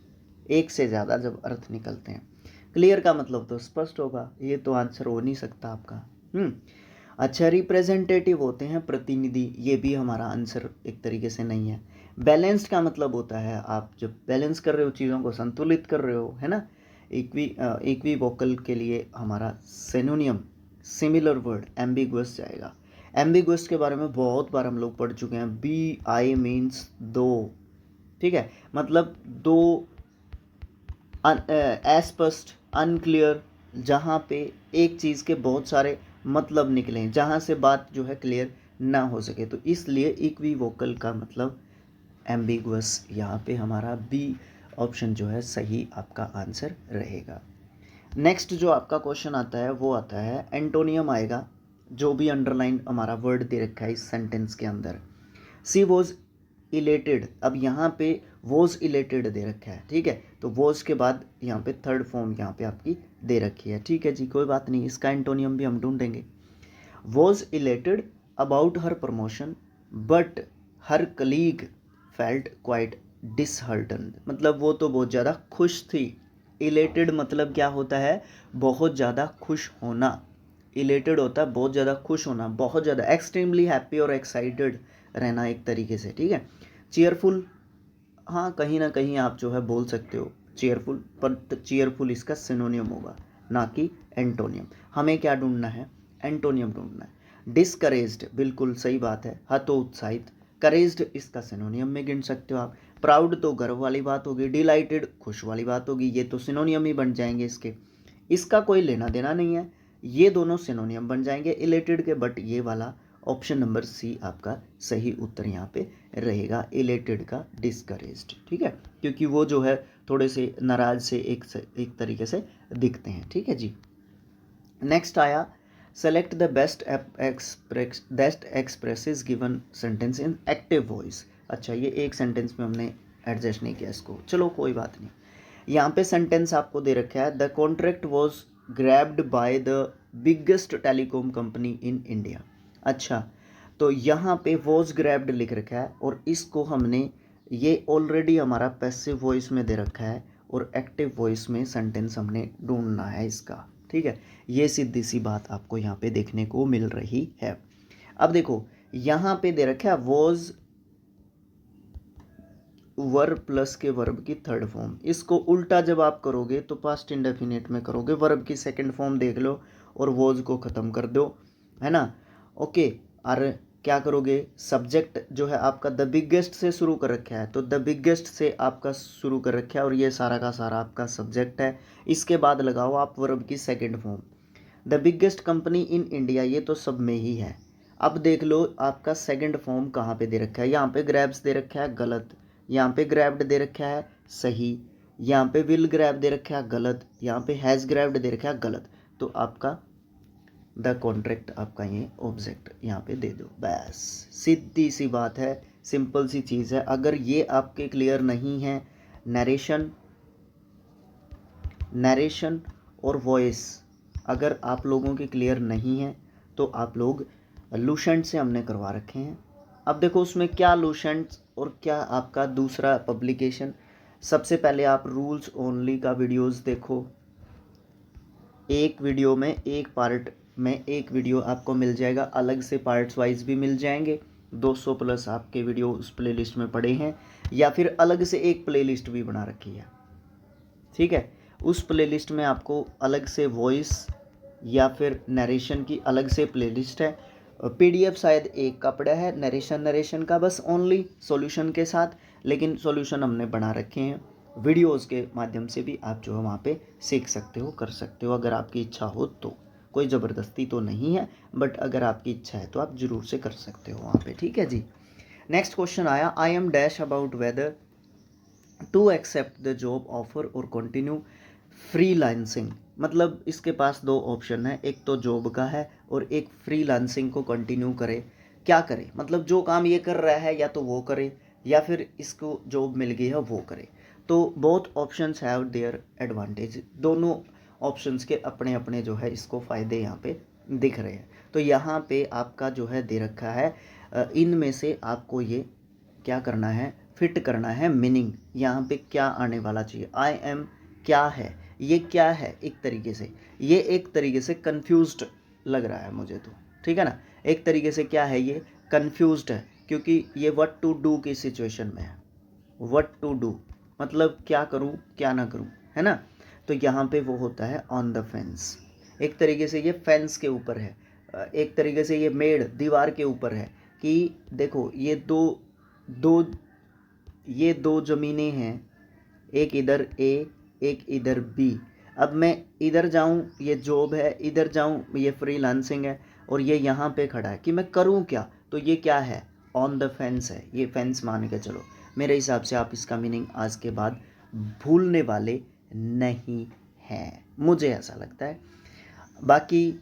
एक से ज़्यादा जब अर्थ निकलते हैं। क्लियर का मतलब तो स्पष्ट होगा, ये तो आंसर हो नहीं सकता आपका। अच्छा, रिप्रेजेंटेटिव होते हैं प्रतिनिधि, ये भी हमारा आंसर एक तरीके से नहीं है। बैलेंस्ड का मतलब होता है आप जब बैलेंस कर रहे हो, चीज़ों को संतुलित कर रहे हो, है ना। इक्विवोकल के लिए हमारा सिनोनियम सिमिलर वर्ड एम्बिगुअस जाएगा। एम्बिगुअस के बारे में बहुत बार हम लोग पढ़ चुके हैं। बी आई मीन्स दो, ठीक है, मतलब दो, अस्पष्ट, अनक्लियर, जहाँ पे एक चीज़ के बहुत सारे मतलब निकलें, जहाँ से बात जो है क्लियर ना हो सके, तो इसलिए इक्विवोकल का मतलब एम्बिगुअस। यहाँ पे हमारा बी ऑप्शन जो है सही आपका आंसर रहेगा। नेक्स्ट जो आपका क्वेश्चन आता है वो आता है एंटोनियम आएगा, जो भी अंडरलाइन हमारा वर्ड दे रखा है इस सेंटेंस के अंदर। सी वॉज इलेटेड, अब यहाँ पे वॉज इलेटेड दे रखा है, ठीक है, तो वॉज के बाद यहाँ पे थर्ड फॉर्म यहाँ पे आपकी दे रखी है। ठीक है जी, कोई बात नहीं, इसका एंटोनियम भी हम ढूंढेंगे। Was elated about her promotion but her colleague felt quite disheartened, मतलब वो तो बहुत ज़्यादा खुश थी। इलेटेड मतलब क्या होता है? बहुत ज़्यादा खुश होना, इलेटेड होता है बहुत ज़्यादा खुश होना, बहुत ज़्यादा एक्सट्रीमली हैप्पी और एक्साइटेड रहना एक तरीके से, ठीक है। चीयरफुल, हाँ कहीं ना कहीं आप जो है बोल सकते हो चीयरफुल, पर चीयरफुल इसका सिनोनियम होगा ना कि एंटोनियम। हमें क्या ढूंढना है, एंटोनियम ढूंढना है। डिस्करेज्ड, बिल्कुल सही बात है, हतोत्साहित। करेज्ड इसका सिनोनियम में गिन सकते हो आप। प्राउड तो गर्व वाली बात होगी, डिलाइटेड खुश वाली बात होगी, ये तो सिनोनियम ही बन जाएंगे इसके। इसका कोई लेना देना नहीं है, ये दोनों सिनोनियम बन जाएंगे इलेटेड के, बट ये वाला ऑप्शन नंबर सी आपका सही उत्तर यहाँ पे रहेगा, इलेटेड का डिस्करेज्ड, ठीक है, क्योंकि वो जो है थोड़े से नाराज से एक तरीके से दिखते हैं, ठीक है जी। नेक्स्ट आया, select the best expresses given sentence in active voice. अच्छा, ये एक सेंटेंस में हमने एडजस्ट नहीं किया इसको, चलो कोई बात नहीं। यहाँ पे सेंटेंस आपको दे रखा है, the contract was grabbed by the biggest telecom company in India. अच्छा, तो यहाँ पे वॉज ग्रैब्ड लिख रखा है और इसको हमने, ये ऑलरेडी हमारा पैसिव वॉइस में दे रखा है और एक्टिव वॉइस में सेंटेंस हमने ढूंढना है इसका, ठीक है। ये सीधी सी बात आपको यहाँ पे देखने को मिल रही है। अब देखो यहाँ पे दे रखा है वॉज वर्ब प्लस के वर्ब की थर्ड फॉर्म, इसको उल्टा जब आप करोगे तो पास्ट इंडेफिनिट में करोगे, वर्ब की सेकंड फॉर्म देख लो और वॉज को ख़त्म कर दो, है ना। ओके, और क्या करोगे, सब्जेक्ट जो है आपका द बिगेस्ट से शुरू कर रखा है, तो द बिगेस्ट से आपका शुरू कर रखा है और ये सारा का सारा आपका सब्जेक्ट है। इसके बाद लगाओ आप वर्ब की second form, the biggest company in India, ये तो सब में ही है। अब देख लो आपका सेकंड फॉर्म कहाँ पे दे रखा है, यहाँ पे ग्रैब्स दे रखा है, गलत। यहाँ पे ग्रैब्ड दे रखा है, सही। यहाँ पे विल ग्रैब दे रखा है, गलत। यहाँ पे हैज़ ग्रैब्ड दे रखा है, गलत। तो आपका द कॉन्ट्रैक्ट आपका ये ऑब्जेक्ट यहाँ पे दे दो, बस सीधी सी बात है, सिंपल सी चीज़ है। अगर ये आपके क्लियर नहीं है, नरेशन और वॉइस अगर आप लोगों की क्लियर नहीं है तो आप लोग लूसेंट से हमने करवा रखे हैं। अब देखो उसमें क्या लूसेंट और क्या आपका दूसरा पब्लिकेशन। सबसे पहले आप रूल्स ओनली का वीडियोस देखो, एक वीडियो में एक पार्ट में एक वीडियो आपको मिल जाएगा, अलग से पार्ट्स वाइज भी मिल जाएंगे। 200 प्लस आपके वीडियो उस प्लेलिस्ट में पड़े हैं, या फिर अलग से एक प्लेलिस्ट भी बना रखी है, ठीक है। उस प्लेलिस्ट में आपको अलग से वॉइस या फिर नरेशन की अलग से प्लेलिस्ट है। पीडीएफ शायद एक का पड़ा है नरेशन का, बस ओनली सॉल्यूशन के साथ, लेकिन सॉल्यूशन हमने बना रखे हैं। वीडियोस के माध्यम से भी आप जो है वहाँ पे सीख सकते हो, कर सकते हो, अगर आपकी इच्छा हो तो। कोई ज़बरदस्ती तो नहीं है, बट अगर आपकी इच्छा है तो आप ज़रूर से कर सकते हो वहाँ पे, ठीक है जी। नेक्स्ट क्वेश्चन आया, I am dash about whether to accept the job offer और कंटिन्यू फ्रीलांसिंग। मतलब इसके पास दो ऑप्शन है, एक तो जॉब का है और एक फ्रीलांसिंग को कंटिन्यू करे। क्या करे, मतलब जो काम ये कर रहा है या तो वो करे या फिर इसको जॉब मिल गई है वो करे। तो both options have their advantage, दोनों ऑप्शंस के अपने अपने जो है इसको फ़ायदे यहाँ पे दिख रहे हैं। तो यहाँ पे आपका जो है दे रखा है, इनमें से आपको ये क्या करना है, फिट करना है मीनिंग। यहाँ पे क्या आने वाला चाहिए, आई एम क्या है, ये क्या है, एक तरीके से ये एक तरीके से कंफ्यूज्ड लग रहा है मुझे तो, ठीक है ना। एक तरीके से क्या है, ये कंफ्यूज्ड है, क्योंकि ये व्हाट टू डू की सिचुएशन में है। व्हाट टू डू मतलब क्या करूँ क्या ना करूँ, है ना। तो यहाँ पे वो होता है ऑन द फेंस, एक तरीके से ये फेंस के ऊपर है, एक तरीके से ये मेड़ दीवार के ऊपर है कि देखो ये दो ज़मीनें हैं, एक इधर ए एक इधर बी। अब मैं इधर जाऊं ये जॉब है, इधर जाऊं ये फ्रीलांसिंग है, और ये यहाँ पे खड़ा है कि मैं करूं क्या। तो ये क्या है, ऑन द फेंस है, ये फेंस मान के चलो। मेरे हिसाब से आप इसका मीनिंग आज के बाद भूलने वाले नहीं हैं, मुझे ऐसा लगता है। बाकी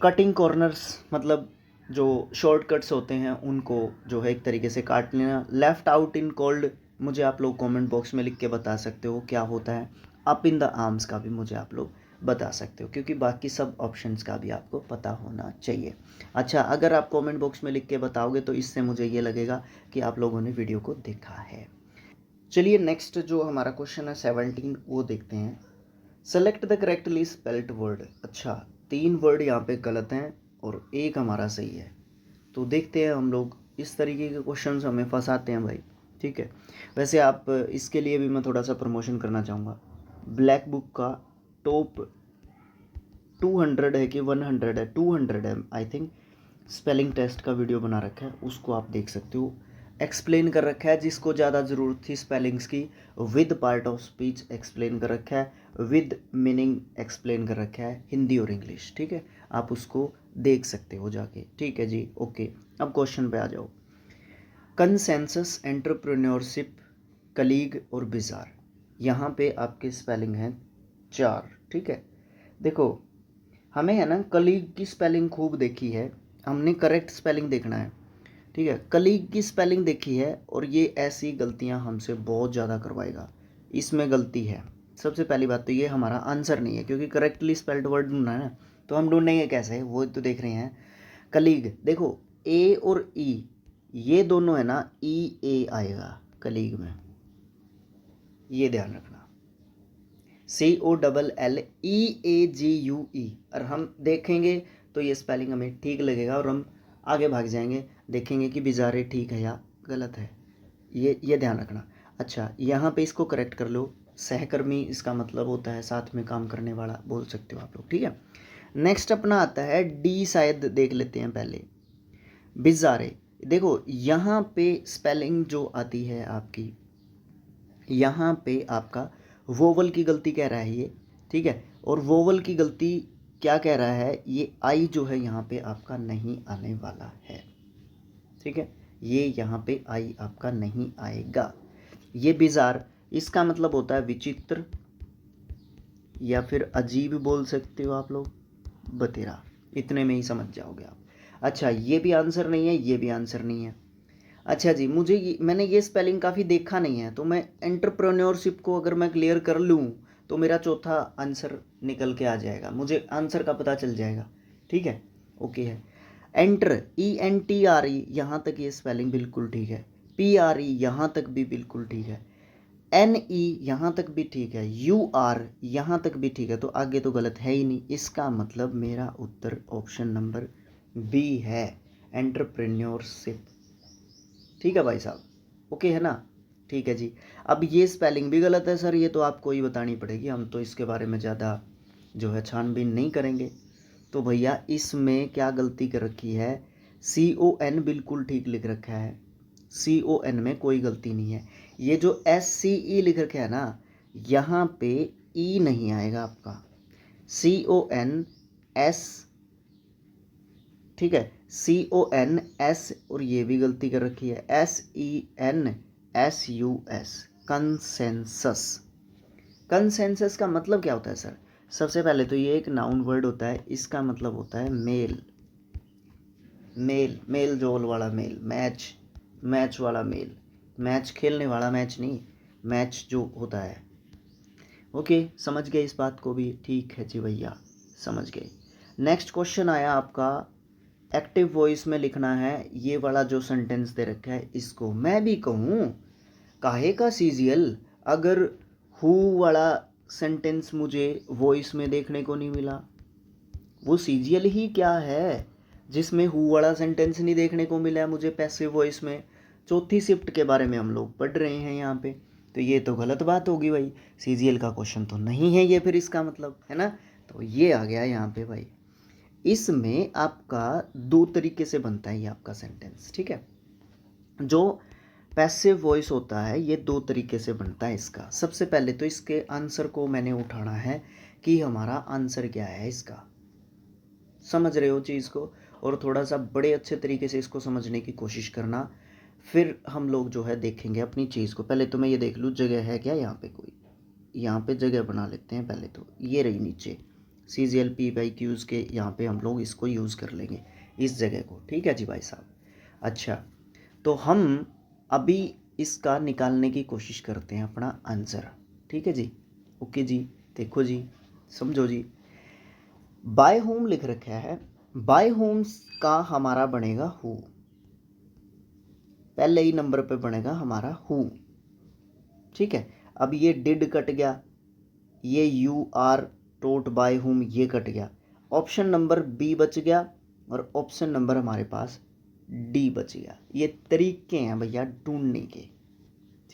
कटिंग कॉर्नर्स मतलब जो शॉर्टकट्स होते हैं उनको जो है एक तरीके से काट लेना। लेफ़्ट आउट इन कोल्ड मुझे आप लोग कमेंट बॉक्स में लिख के बता सकते हो क्या होता है। अप इन द आर्म्स का भी मुझे आप लोग बता सकते हो, क्योंकि बाकी सब ऑप्शंस का भी आपको पता होना चाहिए। अच्छा, अगर आप कमेंट बॉक्स में लिख के बताओगे तो इससे मुझे ये लगेगा कि आप लोगों ने वीडियो को देखा है। चलिए नेक्स्ट जो हमारा क्वेश्चन है 17 वो देखते हैं। Select the correctly spelled word. अच्छा, 3 वर्ड यहाँ पे गलत हैं और एक हमारा सही है। तो देखते हैं हम लोग, इस तरीके के क्वेश्चंस हमें फंसाते हैं भाई, ठीक है। वैसे आप इसके लिए भी मैं थोड़ा सा प्रमोशन करना चाहूँगा। ब्लैक बुक का टॉप 200 है कि 100 है, 200 है आई थिंक, स्पेलिंग टेस्ट का वीडियो बना रखा है, उसको आप देख सकते हो। एक्सप्लेन कर रखा है, जिसको ज़्यादा ज़रूरत थी स्पेलिंग्स की, with part of speech explain कर रखा है, विद मीनिंग एक्सप्लेन कर रखा है, हिंदी और इंग्लिश, ठीक है। आप उसको देख सकते हो जाके, ठीक है जी, ओके। अब क्वेश्चन पे आ जाओ। कंसेंसस, एंटरप्रेन्योरशिप, कलीग और बिजार, यहाँ पे आपके स्पेलिंग हैं 4, ठीक है। देखो हमें है ना कलीग की स्पेलिंग खूब देखी है, हमने करेक्ट स्पेलिंग देखना है, ठीक है। कलीग की स्पेलिंग देखी है और ये ऐसी गलतियां हमसे बहुत ज़्यादा करवाएगा, इसमें गलती है। सबसे पहली बात तो ये हमारा आंसर नहीं है, क्योंकि करेक्टली स्पेल्ड वर्ड ढूंढना है ना, तो हम ढूंढेंगे कैसे, वो तो देख रहे हैं। कलीग देखो, ए और ई ये दोनों है ना, ई ए आएगा कलीग में, ये ध्यान रखना। COLLEAGUE, और हम देखेंगे तो ये स्पेलिंग हमें ठीक लगेगा और हम आगे भाग जाएंगे, देखेंगे कि बिजारे ठीक है या गलत है, ये ध्यान रखना। अच्छा, यहाँ पे इसको करेक्ट कर लो, सहकर्मी इसका मतलब होता है साथ में काम करने वाला, बोल सकते हो आप लोग, ठीक है। नेक्स्ट अपना आता है डी, शायद देख लेते हैं पहले। बिजारे, देखो यहाँ पे स्पेलिंग जो आती है आपकी, यहाँ पे आपका वोवल की गलती कह रहा है ये, ठीक है। और वोवल की गलती क्या कह रहा है, ये आई जो है यहाँ पे आपका नहीं आने वाला है, ठीक है। ये यहाँ पे आई आपका नहीं आएगा। ये बिजार, इसका मतलब होता है विचित्र या फिर अजीब बोल सकते हो आप लोग, बतेरा, इतने में ही समझ जाओगे आप। अच्छा, ये भी आंसर नहीं है, ये भी आंसर नहीं है। अच्छा जी, मैंने ये स्पेलिंग काफ़ी देखा नहीं है, तो मैं एंटरप्रेन्योरशिप को अगर मैं क्लियर कर लूँ तो मेरा चौथा आंसर निकल के आ जाएगा, मुझे आंसर का पता चल जाएगा, ठीक है, ओके है। एंटर, ENTRE, यहाँ तक ये स्पेलिंग बिल्कुल ठीक है। PRE यहाँ तक भी बिल्कुल ठीक है। NE यहाँ तक भी ठीक है। UR यहाँ तक भी ठीक है, तो आगे तो गलत है ही नहीं। इसका मतलब मेरा उत्तर ऑप्शन नंबर B है, एंटरप्रेन्योरशिप, ठीक है भाई साहब, ओके है ना, ठीक है जी। अब ये स्पेलिंग भी गलत है सर, ये तो आपको ही बतानी पड़ेगी, हम तो इसके बारे में ज़्यादा जो है छानबीन नहीं करेंगे। तो भैया इसमें क्या गलती कर रखी है, CON बिल्कुल ठीक लिख रखा है, CON में कोई गलती नहीं है। ये जो SCE लिख रखा है ना, यहाँ पे ई नहीं आएगा आपका, CONS, ठीक है, CONS, और ये भी गलती कर रखी है, SENSUS, कंसेंसस। कंसेंसस का मतलब क्या होता है सर? सबसे पहले तो ये एक नाउन वर्ड होता है, इसका मतलब होता है मेल, मेल जोल वाला मेल, मैच वाला मेल, मैच खेलने वाला मैच नहीं, मैच जो होता है, ओके, समझ गए इस बात को भी, ठीक है जी भैया, समझ गए। नेक्स्ट क्वेश्चन आया आपका, एक्टिव वॉइस में लिखना है ये वाला जो सेंटेंस दे रखा है, इसको मैं भी कहूँ काहे का सीजियल, अगर हु वाला सेंटेंस मुझे वॉइस में देखने को नहीं मिला, वो सीजियल ही क्या है जिसमें हु वाला सेंटेंस नहीं देखने को मिला है मुझे पैसिव वॉइस में। चौथी शिफ्ट के बारे में हम लोग पढ़ रहे हैं यहाँ पे, तो ये तो गलत बात होगी भाई, सीजियल का क्वेश्चन तो नहीं है ये, फिर इसका मतलब है ना, तो ये आ गया यहाँ पे भाई। इसमें आपका 2 तरीके से बनता है ये आपका सेंटेंस, ठीक है। जो पैसिव वॉइस होता है ये 2 तरीके से बनता है इसका। सबसे पहले तो इसके आंसर को मैंने उठाना है कि हमारा आंसर क्या है इसका, समझ रहे हो चीज़ को, और थोड़ा सा बड़े अच्छे तरीके से इसको समझने की कोशिश करना, फिर हम लोग जो है देखेंगे अपनी चीज़ को। पहले तो मैं ये देख लूँ जगह है क्या यहाँ पे, कोई यहाँ पे जगह बना लेते हैं पहले तो, ये रही नीचे CGL PYQs के, यहाँ पे हम लोग इसको यूज़ कर लेंगे इस जगह को, ठीक है जी भाई साहब। अच्छा, तो हम अभी इसका निकालने की कोशिश करते हैं अपना आंसर, ठीक है जी, ओके जी। देखो जी, समझो जी, बाय होम लिख रखा है, बाय होम्स का हमारा बनेगा हु, पहले ही नंबर पे बनेगा हमारा हु, ठीक है। अब ये डिड कट गया, ये you are taught by home ये कट गया, ऑप्शन नंबर बी बच गया और ऑप्शन नंबर हमारे पास डी बच गया। ये तरीके हैं भैया ढूंढने के,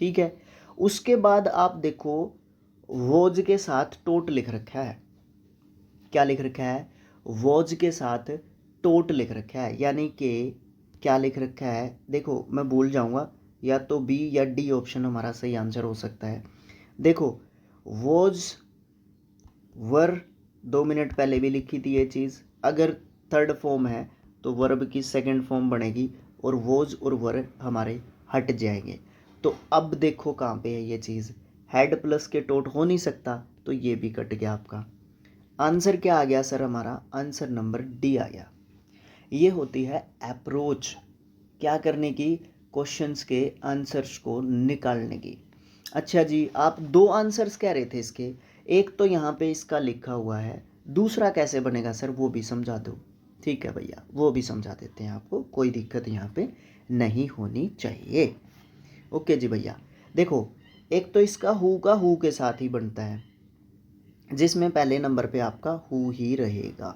ठीक है। उसके बाद आप देखो वॉज के साथ टोट लिख रखा है। क्या लिख रखा है? वॉज के साथ टोट लिख रखा है, यानी कि क्या लिख रखा है, देखो मैं भूल जाऊंगा, या तो बी या डी ऑप्शन हमारा सही आंसर हो सकता है। देखो वॉज वर 2 मिनट पहले भी लिखी थी ये चीज़, अगर थर्ड फॉर्म है तो वर्ब की सेकंड फॉर्म बनेगी और वॉज और वर हमारे हट जाएंगे। तो अब देखो कहाँ पे है ये चीज़, हेड प्लस के टोट हो नहीं सकता, तो ये भी कट गया आपका। आंसर क्या आ गया सर? हमारा आंसर नंबर डी आ गया। ये होती है अप्रोच, क्या करने की? क्वेश्चंस के आंसर्स को निकालने की। अच्छा जी, आप दो आंसर्स कह रहे थे इसके, एक तो यहाँ पे इसका लिखा हुआ है, दूसरा कैसे बनेगा सर वो भी समझा दो। ठीक है भैया, वो भी समझा देते हैं आपको, कोई दिक्कत यहाँ पे नहीं होनी चाहिए। ओके जी भैया, देखो एक तो इसका हु का हु के साथ ही बनता है, जिसमें पहले नंबर पे आपका हु ही रहेगा।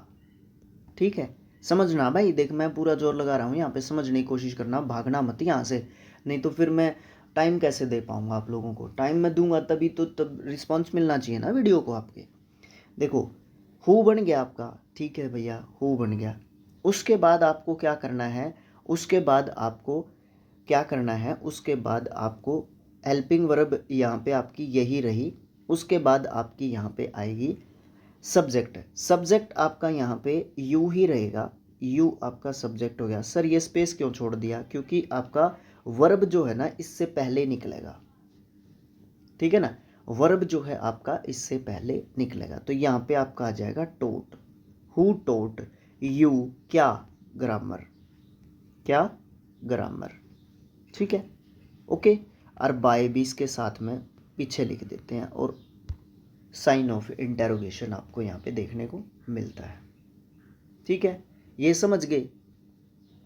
ठीक है, समझना भाई, देख मैं पूरा जोर लगा रहा हूँ यहाँ पे, समझने की कोशिश करना, भागना मत यहाँ से, नहीं तो फिर मैं टाइम कैसे दे पाऊँगा आप लोगों को। टाइम मैं दूंगा तभी तो, तब रिस्पॉन्स मिलना चाहिए ना वीडियो को आपके। देखो हु बन गया आपका, ठीक है भैया, हु बन गया। उसके बाद आपको क्या करना है, उसके बाद आपको क्या करना है, उसके बाद आपको हेल्पिंग वर्ब यहाँ पे आपकी यही रही। उसके बाद आपकी यहाँ पे आएगी सब्जेक्ट। सब्जेक्ट आपका यहाँ पे यू ही रहेगा, यू आपका सब्जेक्ट हो गया। सर ये स्पेस क्यों छोड़ दिया? क्योंकि आपका वर्ब जो है ना इससे पहले निकलेगा, ठीक है ना, वर्ब जो है आपका इससे पहले निकलेगा। तो यहाँ पे आपका आ जाएगा टोट, हु टोट यू क्या ग्रामर, क्या ग्रामर, ठीक है। ओके, और बाय भी इसके साथ में पीछे लिख देते हैं और साइन ऑफ इंटेरोगेशन आपको यहाँ पे देखने को मिलता है। ठीक है, ये समझ गए?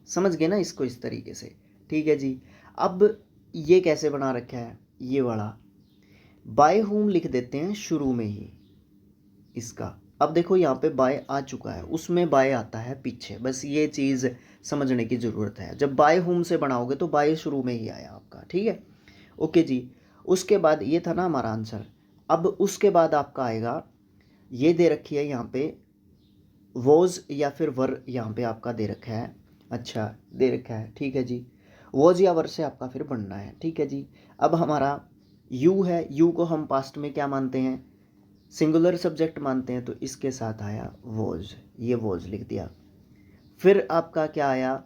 समझ गए ना इसको इस तरीके से? ठीक है जी। अब ये कैसे बना रखा है, ये वाला बाय होम लिख देते हैं शुरू में ही इसका। अब देखो यहाँ पे बाय आ चुका है, उसमें बाय आता है पीछे, बस ये चीज़ समझने की ज़रूरत है। जब बाय होम से बनाओगे तो बाय शुरू में ही आया आपका, ठीक है। ओके जी, उसके बाद ये था ना हमारा आंसर। अब उसके बाद आपका आएगा, ये दे रखी है यहाँ पे वॉज या फिर वर, यहाँ पे आपका दे रखा है, अच्छा दे रखा है, ठीक है जी। वॉज या वर से आपका फिर बनना है, ठीक है जी। अब हमारा यू है, यू को हम पास्ट में क्या मानते हैं, सिंगुलर सब्जेक्ट मानते हैं, तो इसके साथ आया वॉज, ये वॉज लिख दिया। फिर आपका क्या आया,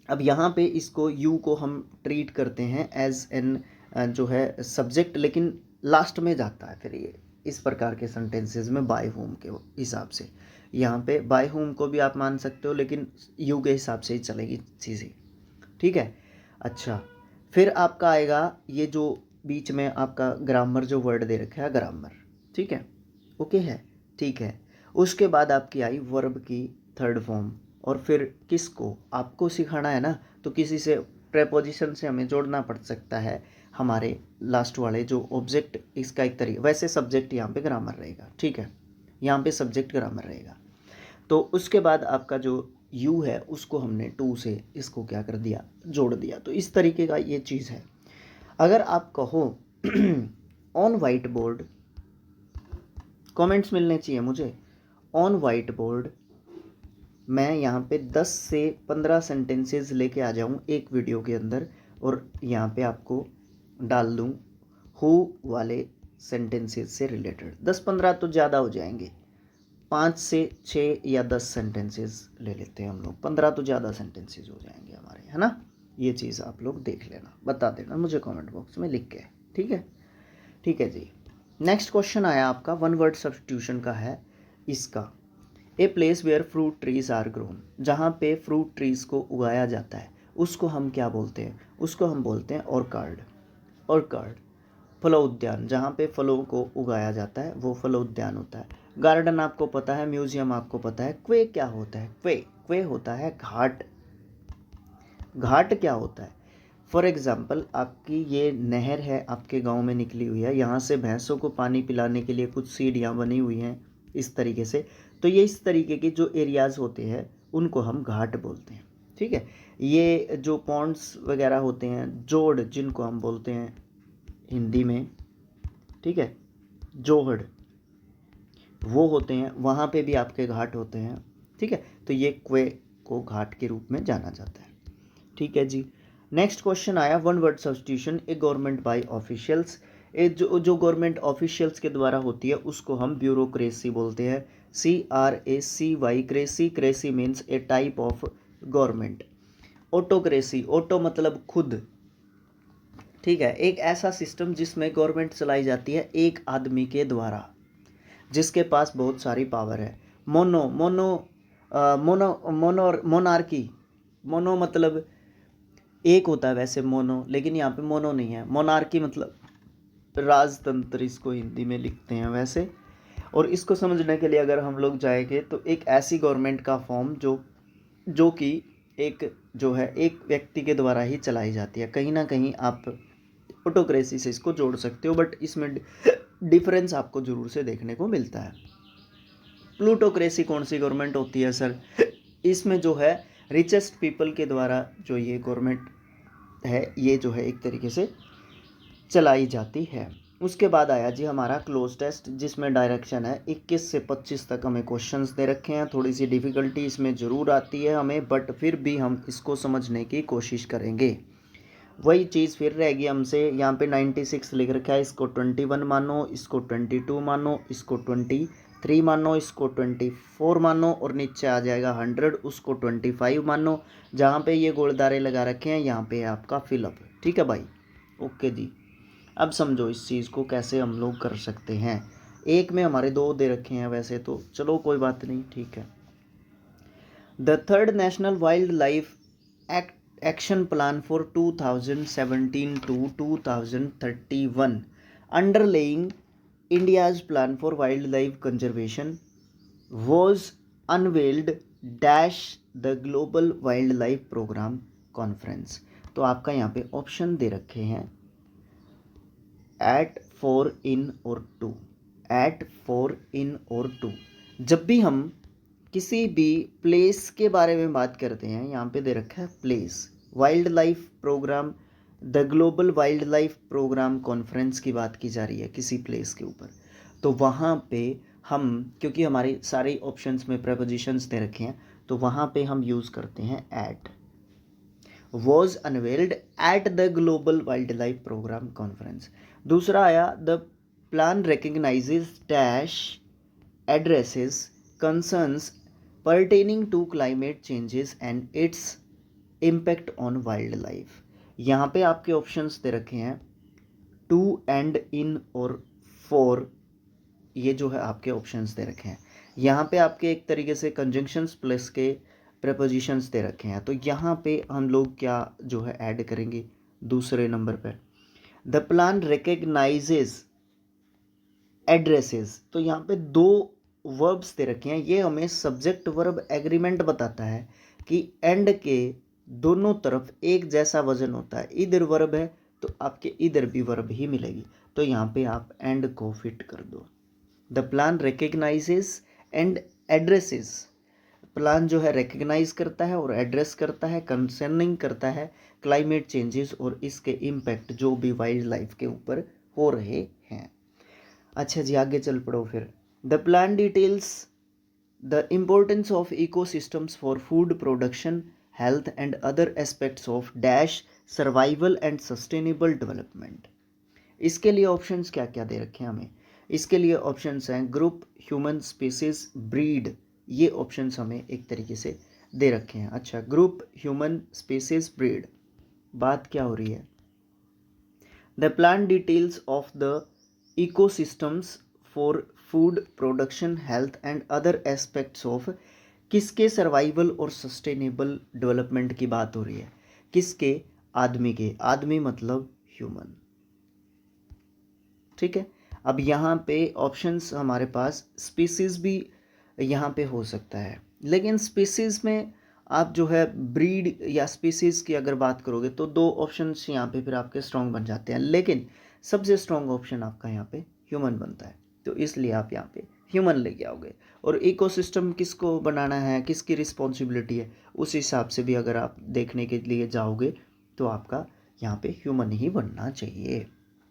अब यहाँ पे इसको यू को हम ट्रीट करते हैं एज एन जो है सब्जेक्ट, लेकिन लास्ट में जाता है फिर ये इस प्रकार के सेंटेंसेस में बाय होम के हिसाब से। यहाँ पे बाय होम को भी आप मान सकते हो, लेकिन यू के हिसाब से ही चलेगी चीज़ें, ठीक है। अच्छा, फिर आपका आएगा ये जो बीच में आपका ग्रामर जो वर्ड दे रखा है, ग्रामर, ठीक है, ओके है, ठीक है। उसके बाद आपकी आई वर्ब की थर्ड फॉर्म, और फिर किसको आपको सिखाना है ना, तो किसी से प्रेपोजिशन से हमें जोड़ना पड़ सकता है हमारे लास्ट वाले जो ऑब्जेक्ट, इसका एक तरीका। वैसे सब्जेक्ट यहाँ पे ग्रामर रहेगा, ठीक है, यहाँ पे सब्जेक्ट ग्रामर रहेगा। तो उसके बाद आपका जो यू है उसको हमने टू से इसको क्या कर दिया, जोड़ दिया। तो इस तरीके का ये चीज़ है। अगर आप कहो ऑन वाइट बोर्ड, कमेंट्स मिलने चाहिए मुझे, ऑन वाइट बोर्ड मैं यहाँ पे 10 से 15 सेंटेंसेस लेके आ जाऊँ एक वीडियो के अंदर, और यहाँ पे आपको डाल दूँ हु वाले सेंटेंसेस से रिलेटेड। 10-15 तो ज़्यादा हो जाएंगे, 5 से 6 या 10 सेंटेंसेस ले लेते हैं हम लोग, 15 तो ज़्यादा सेंटेंसेस हो जाएंगे हमारे, है ना। ये चीज़ आप लोग देख लेना, बता देना मुझे कमेंट बॉक्स में लिख के, ठीक है। ठीक है जी। नेक्स्ट क्वेश्चन आया आपका, वन वर्ड सब्स्टिट्यूशन का है इसका। A place where fruit trees are grown, जहाँ पे फ्रूट ट्रीज को उगाया जाता है उसको हम क्या बोलते हैं, उसको हम बोलते हैं ऑर्कार्ड। ऑर्कार्ड फलोद्यान, जहाँ पे फलों को उगाया जाता है वो फलोद्यान होता है। गार्डन आपको पता है, म्यूजियम आपको पता है। क्वे क्या होता है, क्वे क्वे होता है घाट। घाट क्या होता है, फॉर एग्ज़ाम्पल आपकी ये नहर है, आपके गांव में निकली हुई है, यहाँ से भैंसों को पानी पिलाने के लिए कुछ सीढ़ियाँ बनी हुई हैं इस तरीके से, तो ये इस तरीके के जो एरियाज़ होते हैं उनको हम घाट बोलते हैं। ठीक है, ये जो पॉन्ड्स वगैरह होते हैं, जोड़ जिनको हम बोलते हैं हिंदी में, ठीक है, जोहड़, वो होते हैं, वहाँ पे भी आपके घाट होते हैं। ठीक है, तो ये कुएं को घाट के रूप में जाना जाता है। ठीक है जी। नेक्स्ट क्वेश्चन आया, one word substitution a government by officials. A जो गवर्नमेंट ऑफिशियल्स के द्वारा होती है उसको हम ब्यूरोक्रेसी बोलते हैं। CRACY, cracy. Cracy means A type of government. Autocracy, auto मतलब खुद, ठीक है, एक ऐसा सिस्टम जिसमें गवर्नमेंट चलाई जाती है एक आदमी के द्वारा, जिसके पास बहुत सारी पावर है। Mono mono mono mono monarchy, mono मतलब एक होता है वैसे मोनो, लेकिन यहाँ पे मोनो नहीं है। मोनार्की मतलब राजतंत्र, इसको हिंदी में लिखते हैं वैसे। और इसको समझने के लिए अगर हम लोग जाएंगे तो एक ऐसी गवर्नमेंट का फॉर्म जो कि एक जो है एक व्यक्ति के द्वारा ही चलाई जाती है। कहीं ना कहीं आप ऑटोक्रेसी से इसको जोड़ सकते हो, बट इसमें डिफरेंस आपको ज़रूर से देखने को मिलता है। प्लूटोक्रेसी कौन सी गवर्नमेंट होती है सर? इसमें जो है रिचेस्ट पीपल के द्वारा जो ये गवर्नमेंट है, ये जो है एक तरीके से चलाई जाती है। उसके बाद आया जी हमारा क्लोज टेस्ट, जिसमें डायरेक्शन है 21 से 25 तक हमें क्वेश्चंस दे रखे हैं। थोड़ी सी डिफ़िकल्टी इसमें ज़रूर आती है हमें, बट फिर भी हम इसको समझने की कोशिश करेंगे। वही चीज़ फिर रहेगी हमसे, यहाँ पे 96 लिख रखा है, इसको 21 मानो, इसको 22 मानो, इसको 23 मानो, इसको 24 मानो, और नीचे आ जाएगा 100, उसको 25 मानो। जहाँ पे ये गोलदारे लगा रखे हैं यहाँ पे आपका फिलअप। ठीक है भाई, ओके जी। अब समझो इस चीज़ को कैसे हम लोग कर सकते हैं। एक में हमारे 2 दे रखे हैं वैसे तो, चलो कोई बात नहीं, ठीक है। The third national wild life action plan for 2017 to 2031 underlying India's plan for wildlife conservation was unveiled dash the global wildlife program conference। तो आपका यहाँ पे ऑप्शन दे रखे हैं एट, फोर, इन और टू। एट, फोर, इन और टू। जब भी हम किसी भी प्लेस के बारे में बात करते हैं, यहाँ पे दे रखा है place, wildlife programme, the global wildlife programme conference की बात की जा रही है किसी प्लेस के ऊपर, तो वहाँ पे हम, क्योंकि हमारे सारे ऑप्शंस में प्रपोजिशंस दे रखे हैं, तो वहाँ पे हम यूज़ करते हैं at. Was unveiled at the global wildlife programme conference. दूसरा आया, the plan recognises dash addresses concerns pertaining to climate changes and its impact on wildlife। यहाँ पे आपके ऑप्शंस दे रखे हैं टू एंड इन और फोर, ये जो है आपके ऑप्शंस दे रखे हैं। यहाँ पे आपके एक तरीके से कंजंक्शंस प्लस के प्रपोजिशंस दे रखे हैं, तो यहाँ पे हम लोग क्या जो है ऐड करेंगे दूसरे नंबर पे, द प्लान रिकग्नाइजेज एड्रेसेस। तो यहाँ पे 2 वर्ब्स दे रखे हैं, ये हमें सब्जेक्ट वर्ब एग्रीमेंट बताता है कि एंड के दोनों तरफ एक जैसा वजन होता है। इधर वर्ब है तो आपके इधर भी वर्ब ही मिलेगी, तो यहाँ पे आप एंड को फिट कर दो। The plan recognises and addresses, plan जो है रिकग्नाइज करता है और एड्रेस करता है, कंसर्निंग करता है क्लाइमेट चेंजेस और इसके इम्पैक्ट जो भी वाइल्ड लाइफ के ऊपर हो रहे हैं। अच्छा जी, आगे चल पड़ो फिर। The plan details the importance of ecosystems for food production, health and other aspects of dash survival and sustainable development. इसके लिए ऑप्शंस क्या क्या दे रखे हैं हमें? इसके लिए ऑप्शंस हैं ग्रुप, ह्यूमन, स्पीसीज, ब्रीड। ये ऑप्शंस हमें एक तरीके से दे रखे हैं। अच्छा, ग्रुप, ह्यूमन, स्पीसीज, ब्रीड, बात क्या हो रही है? The plan details of the ecosystems for food production, health and other aspects of, किसके सर्वाइवल और सस्टेनेबल डेवलपमेंट की बात हो रही है? किसके? आदमी के। आदमी मतलब ह्यूमन। ठीक है, अब यहाँ पे ऑप्शंस हमारे पास स्पीसीज भी यहाँ पे हो सकता है, लेकिन स्पीसीज में आप जो है ब्रीड या स्पीसीज की अगर बात करोगे तो 2 ऑप्शंस यहाँ पे फिर आपके स्ट्रॉन्ग बन जाते हैं, लेकिन सबसे स्ट्रॉन्ग ऑप्शन आपका यहाँ पे ह्यूमन बनता है, तो इसलिए आप यहाँ पे ह्यूमन लेके आओगे। और इकोसिस्टम किसको बनाना है, किसकी रिस्पॉन्सिबिलिटी है, उस हिसाब से भी अगर आप देखने के लिए जाओगे तो आपका यहाँ पे ह्यूमन ही बनना चाहिए।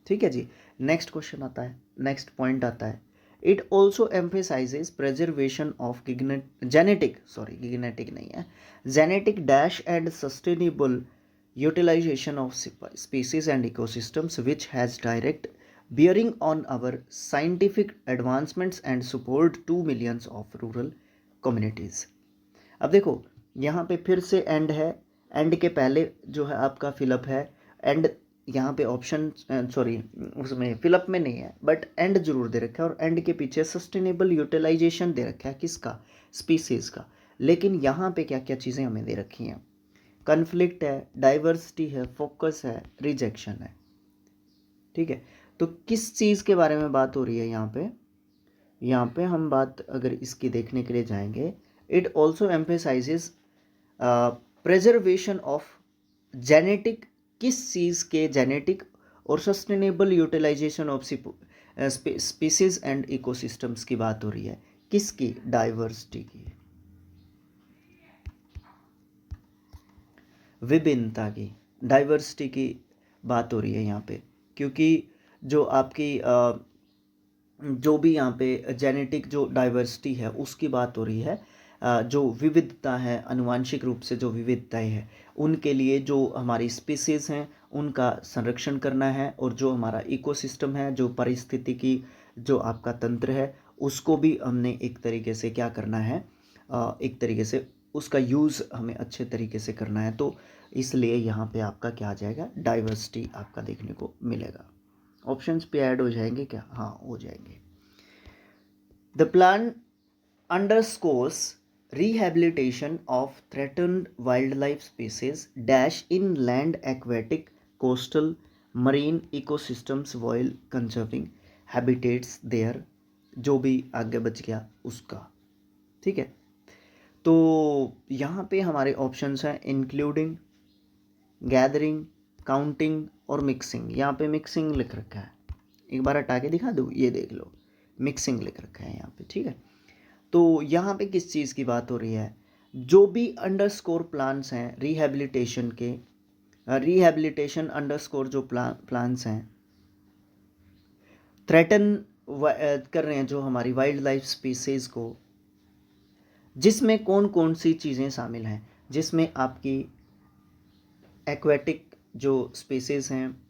ठीक है जी। नेक्स्ट क्वेश्चन आता है, नेक्स्ट पॉइंट आता है, it also emphasises preservation of gigantic नहीं है, genetic dash and sustainable utilization of species and ecosystems which has direct bearing on our scientific advancements and support to millions of rural communities। अब देखो यहाँ पे फिर से एंड है, and के पहले जो है आपका फिलअप है, एंड यहाँ पे ऑप्शन सॉरी उसमें फिलअप में नहीं है बट एंड जरूर दे रखा है, और एंड के पीछे सस्टेनेबल यूटिलाइजेशन दे रखा है, किसका, स्पीसीज़ का। लेकिन यहाँ पे क्या क्या चीज़ें हमें दे रखी हैं, कन्फ्लिक्ट है, डाइवर्सिटी है, फोकस है, रिजेक्शन है। ठीक है, तो किस चीज़ के बारे में बात हो रही है यहाँ पे हम बात अगर इसकी देखने के लिए जाएंगे, it also emphasises preservation of genetic, किस चीज़ के, जेनेटिक और sustainable utilisation of species and ecosystems की बात हो रही है, किसकी, डाइवर्सिटी की, विभिन्नता की, डाइवर्सिटी की बात हो रही है यहाँ पे। क्योंकि जो आपकी जो भी यहाँ पे जेनेटिक जो डाइवर्सिटी है उसकी बात हो रही है, जो विविधता है, अनुवांशिक रूप से जो विविधताएं हैं उनके लिए जो हमारी स्पीसीज़ हैं उनका संरक्षण करना है, और जो हमारा इकोसिस्टम है, जो पारिस्थितिकी जो आपका तंत्र है उसको भी हमने एक तरीके से क्या करना है, एक तरीके से उसका यूज़ हमें अच्छे तरीके से करना है। तो इसलिए यहाँ पे आपका क्या आ जाएगा, डाइवर्सिटी आपका देखने को मिलेगा। ऑप्शंस पे ऐड हो जाएंगे क्या, हाँ हो जाएंगे। The plan underscores rehabilitation of threatened wildlife species dash inland aquatic coastal marine ecosystems while conserving habitats there, जो भी आगे बच गया उसका। ठीक है, तो यहाँ पे हमारे ऑप्शंस हैं इंक्लूडिंग, गैदरिंग, काउंटिंग और मिक्सिंग। यहाँ पे मिक्सिंग लिख रखा है, एक बार हटा के दिखा दूँ, ये देख लो मिक्सिंग लिख रखा है यहाँ पे। ठीक है, तो यहाँ पे किस चीज़ की बात हो रही है, जो भी अंडरस्कोर प्लान्स हैं रिहैबिलिटेशन के, रिहैबिलिटेशन अंडरस्कोर जो प्लान्स हैं थ्रेटन कर रहे हैं जो हमारी वाइल्ड लाइफ स्पीसीज़ को, जिसमें कौन कौन सी चीज़ें शामिल हैं, जिसमें आपकी एक्वेटिक जो स्पीसीज़ हैं,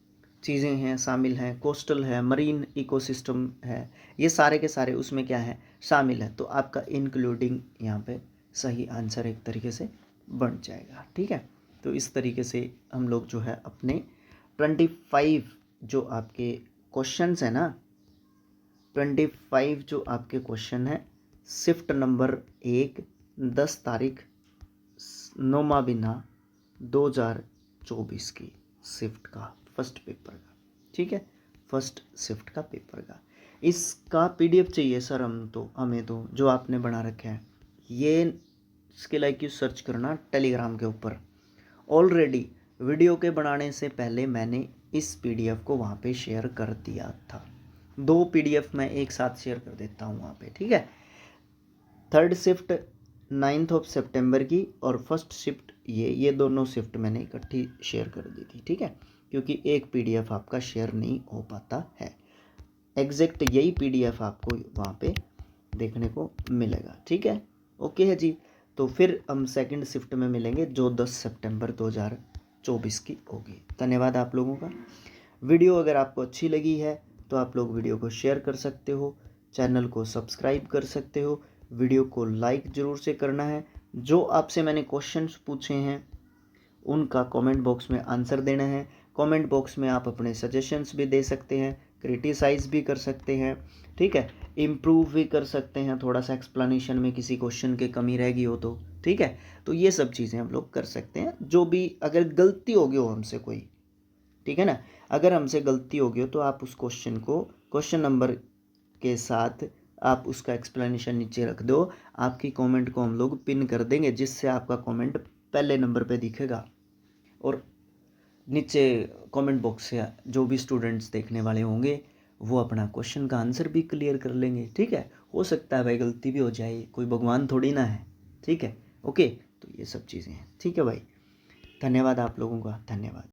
चीज़ें हैं शामिल हैं, कोस्टल है, मरीन इकोसिस्टम है, ये सारे के सारे उसमें क्या है, शामिल है। तो आपका इंक्लूडिंग यहाँ पे सही आंसर एक तरीके से बन जाएगा। ठीक है, तो इस तरीके से हम लोग जो है अपने 25 जो आपके क्वेश्चंस हैं ना, 25 जो आपके क्वेश्चन हैं, शिफ्ट नंबर 1 10 तारीख 9वां महीना 2024 की शिफ्ट का फर्स्ट पेपर का। ठीक है, फर्स्ट शिफ्ट का पेपर का, इसका पीडीएफ चाहिए सर हमें तो जो आपने बना रखे हैं, ये स्किल IQ सर्च करना टेलीग्राम के ऊपर। ऑलरेडी वीडियो के बनाने से पहले मैंने इस पीडीएफ को वहाँ पे शेयर कर दिया था, 2 पीडीएफ मैं एक साथ शेयर कर देता हूँ वहाँ पे। ठीक है, थर्ड शिफ्ट 9 सितंबर की और फर्स्ट शिफ्ट ये दोनों शिफ्ट मैंने इकट्ठी शेयर कर दी थी। ठीक है, क्योंकि एक पीडीएफ आपका शेयर नहीं हो पाता है, एग्जैक्ट यही पीडीएफ आपको वहाँ पे देखने को मिलेगा। ठीक है, ओके है जी। तो फिर हम सेकंड शिफ्ट में मिलेंगे जो 10 सितंबर 2024 की होगी। धन्यवाद आप लोगों का। वीडियो अगर आपको अच्छी लगी है तो आप लोग वीडियो को शेयर कर सकते हो, चैनल को सब्सक्राइब कर सकते हो, वीडियो को लाइक ज़रूर से करना है। जो आपसे मैंने क्वेश्चंस पूछे हैं उनका कमेंट बॉक्स में आंसर देना है। कमेंट बॉक्स में आप अपने सजेशंस भी दे सकते हैं, क्रिटिसाइज़ भी कर सकते हैं। ठीक है, इम्प्रूव भी कर सकते हैं, थोड़ा सा एक्सप्लेनेशन में किसी क्वेश्चन की कमी रह गई हो तो। ठीक है, तो ये सब चीज़ें हम लोग कर सकते हैं। जो भी अगर गलती हो गई हो हमसे कोई, ठीक है ना, अगर हमसे गलती हो गई हो तो आप उस क्वेश्चन को क्वेश्चन नंबर के साथ आप उसका एक्सप्लेनेशन नीचे रख दो, आपकी कमेंट को हम लोग पिन कर देंगे, जिससे आपका कमेंट पहले नंबर पे दिखेगा। और नीचे कमेंट बॉक्स से जो भी स्टूडेंट्स देखने वाले होंगे वो अपना क्वेश्चन का आंसर भी क्लियर कर लेंगे। ठीक है, हो सकता है भाई गलती भी हो जाए, कोई भगवान थोड़ी ना है। ठीक है, ओके, तो ये सब चीज़ें हैं। ठीक है भाई, धन्यवाद आप लोगों का, धन्यवाद।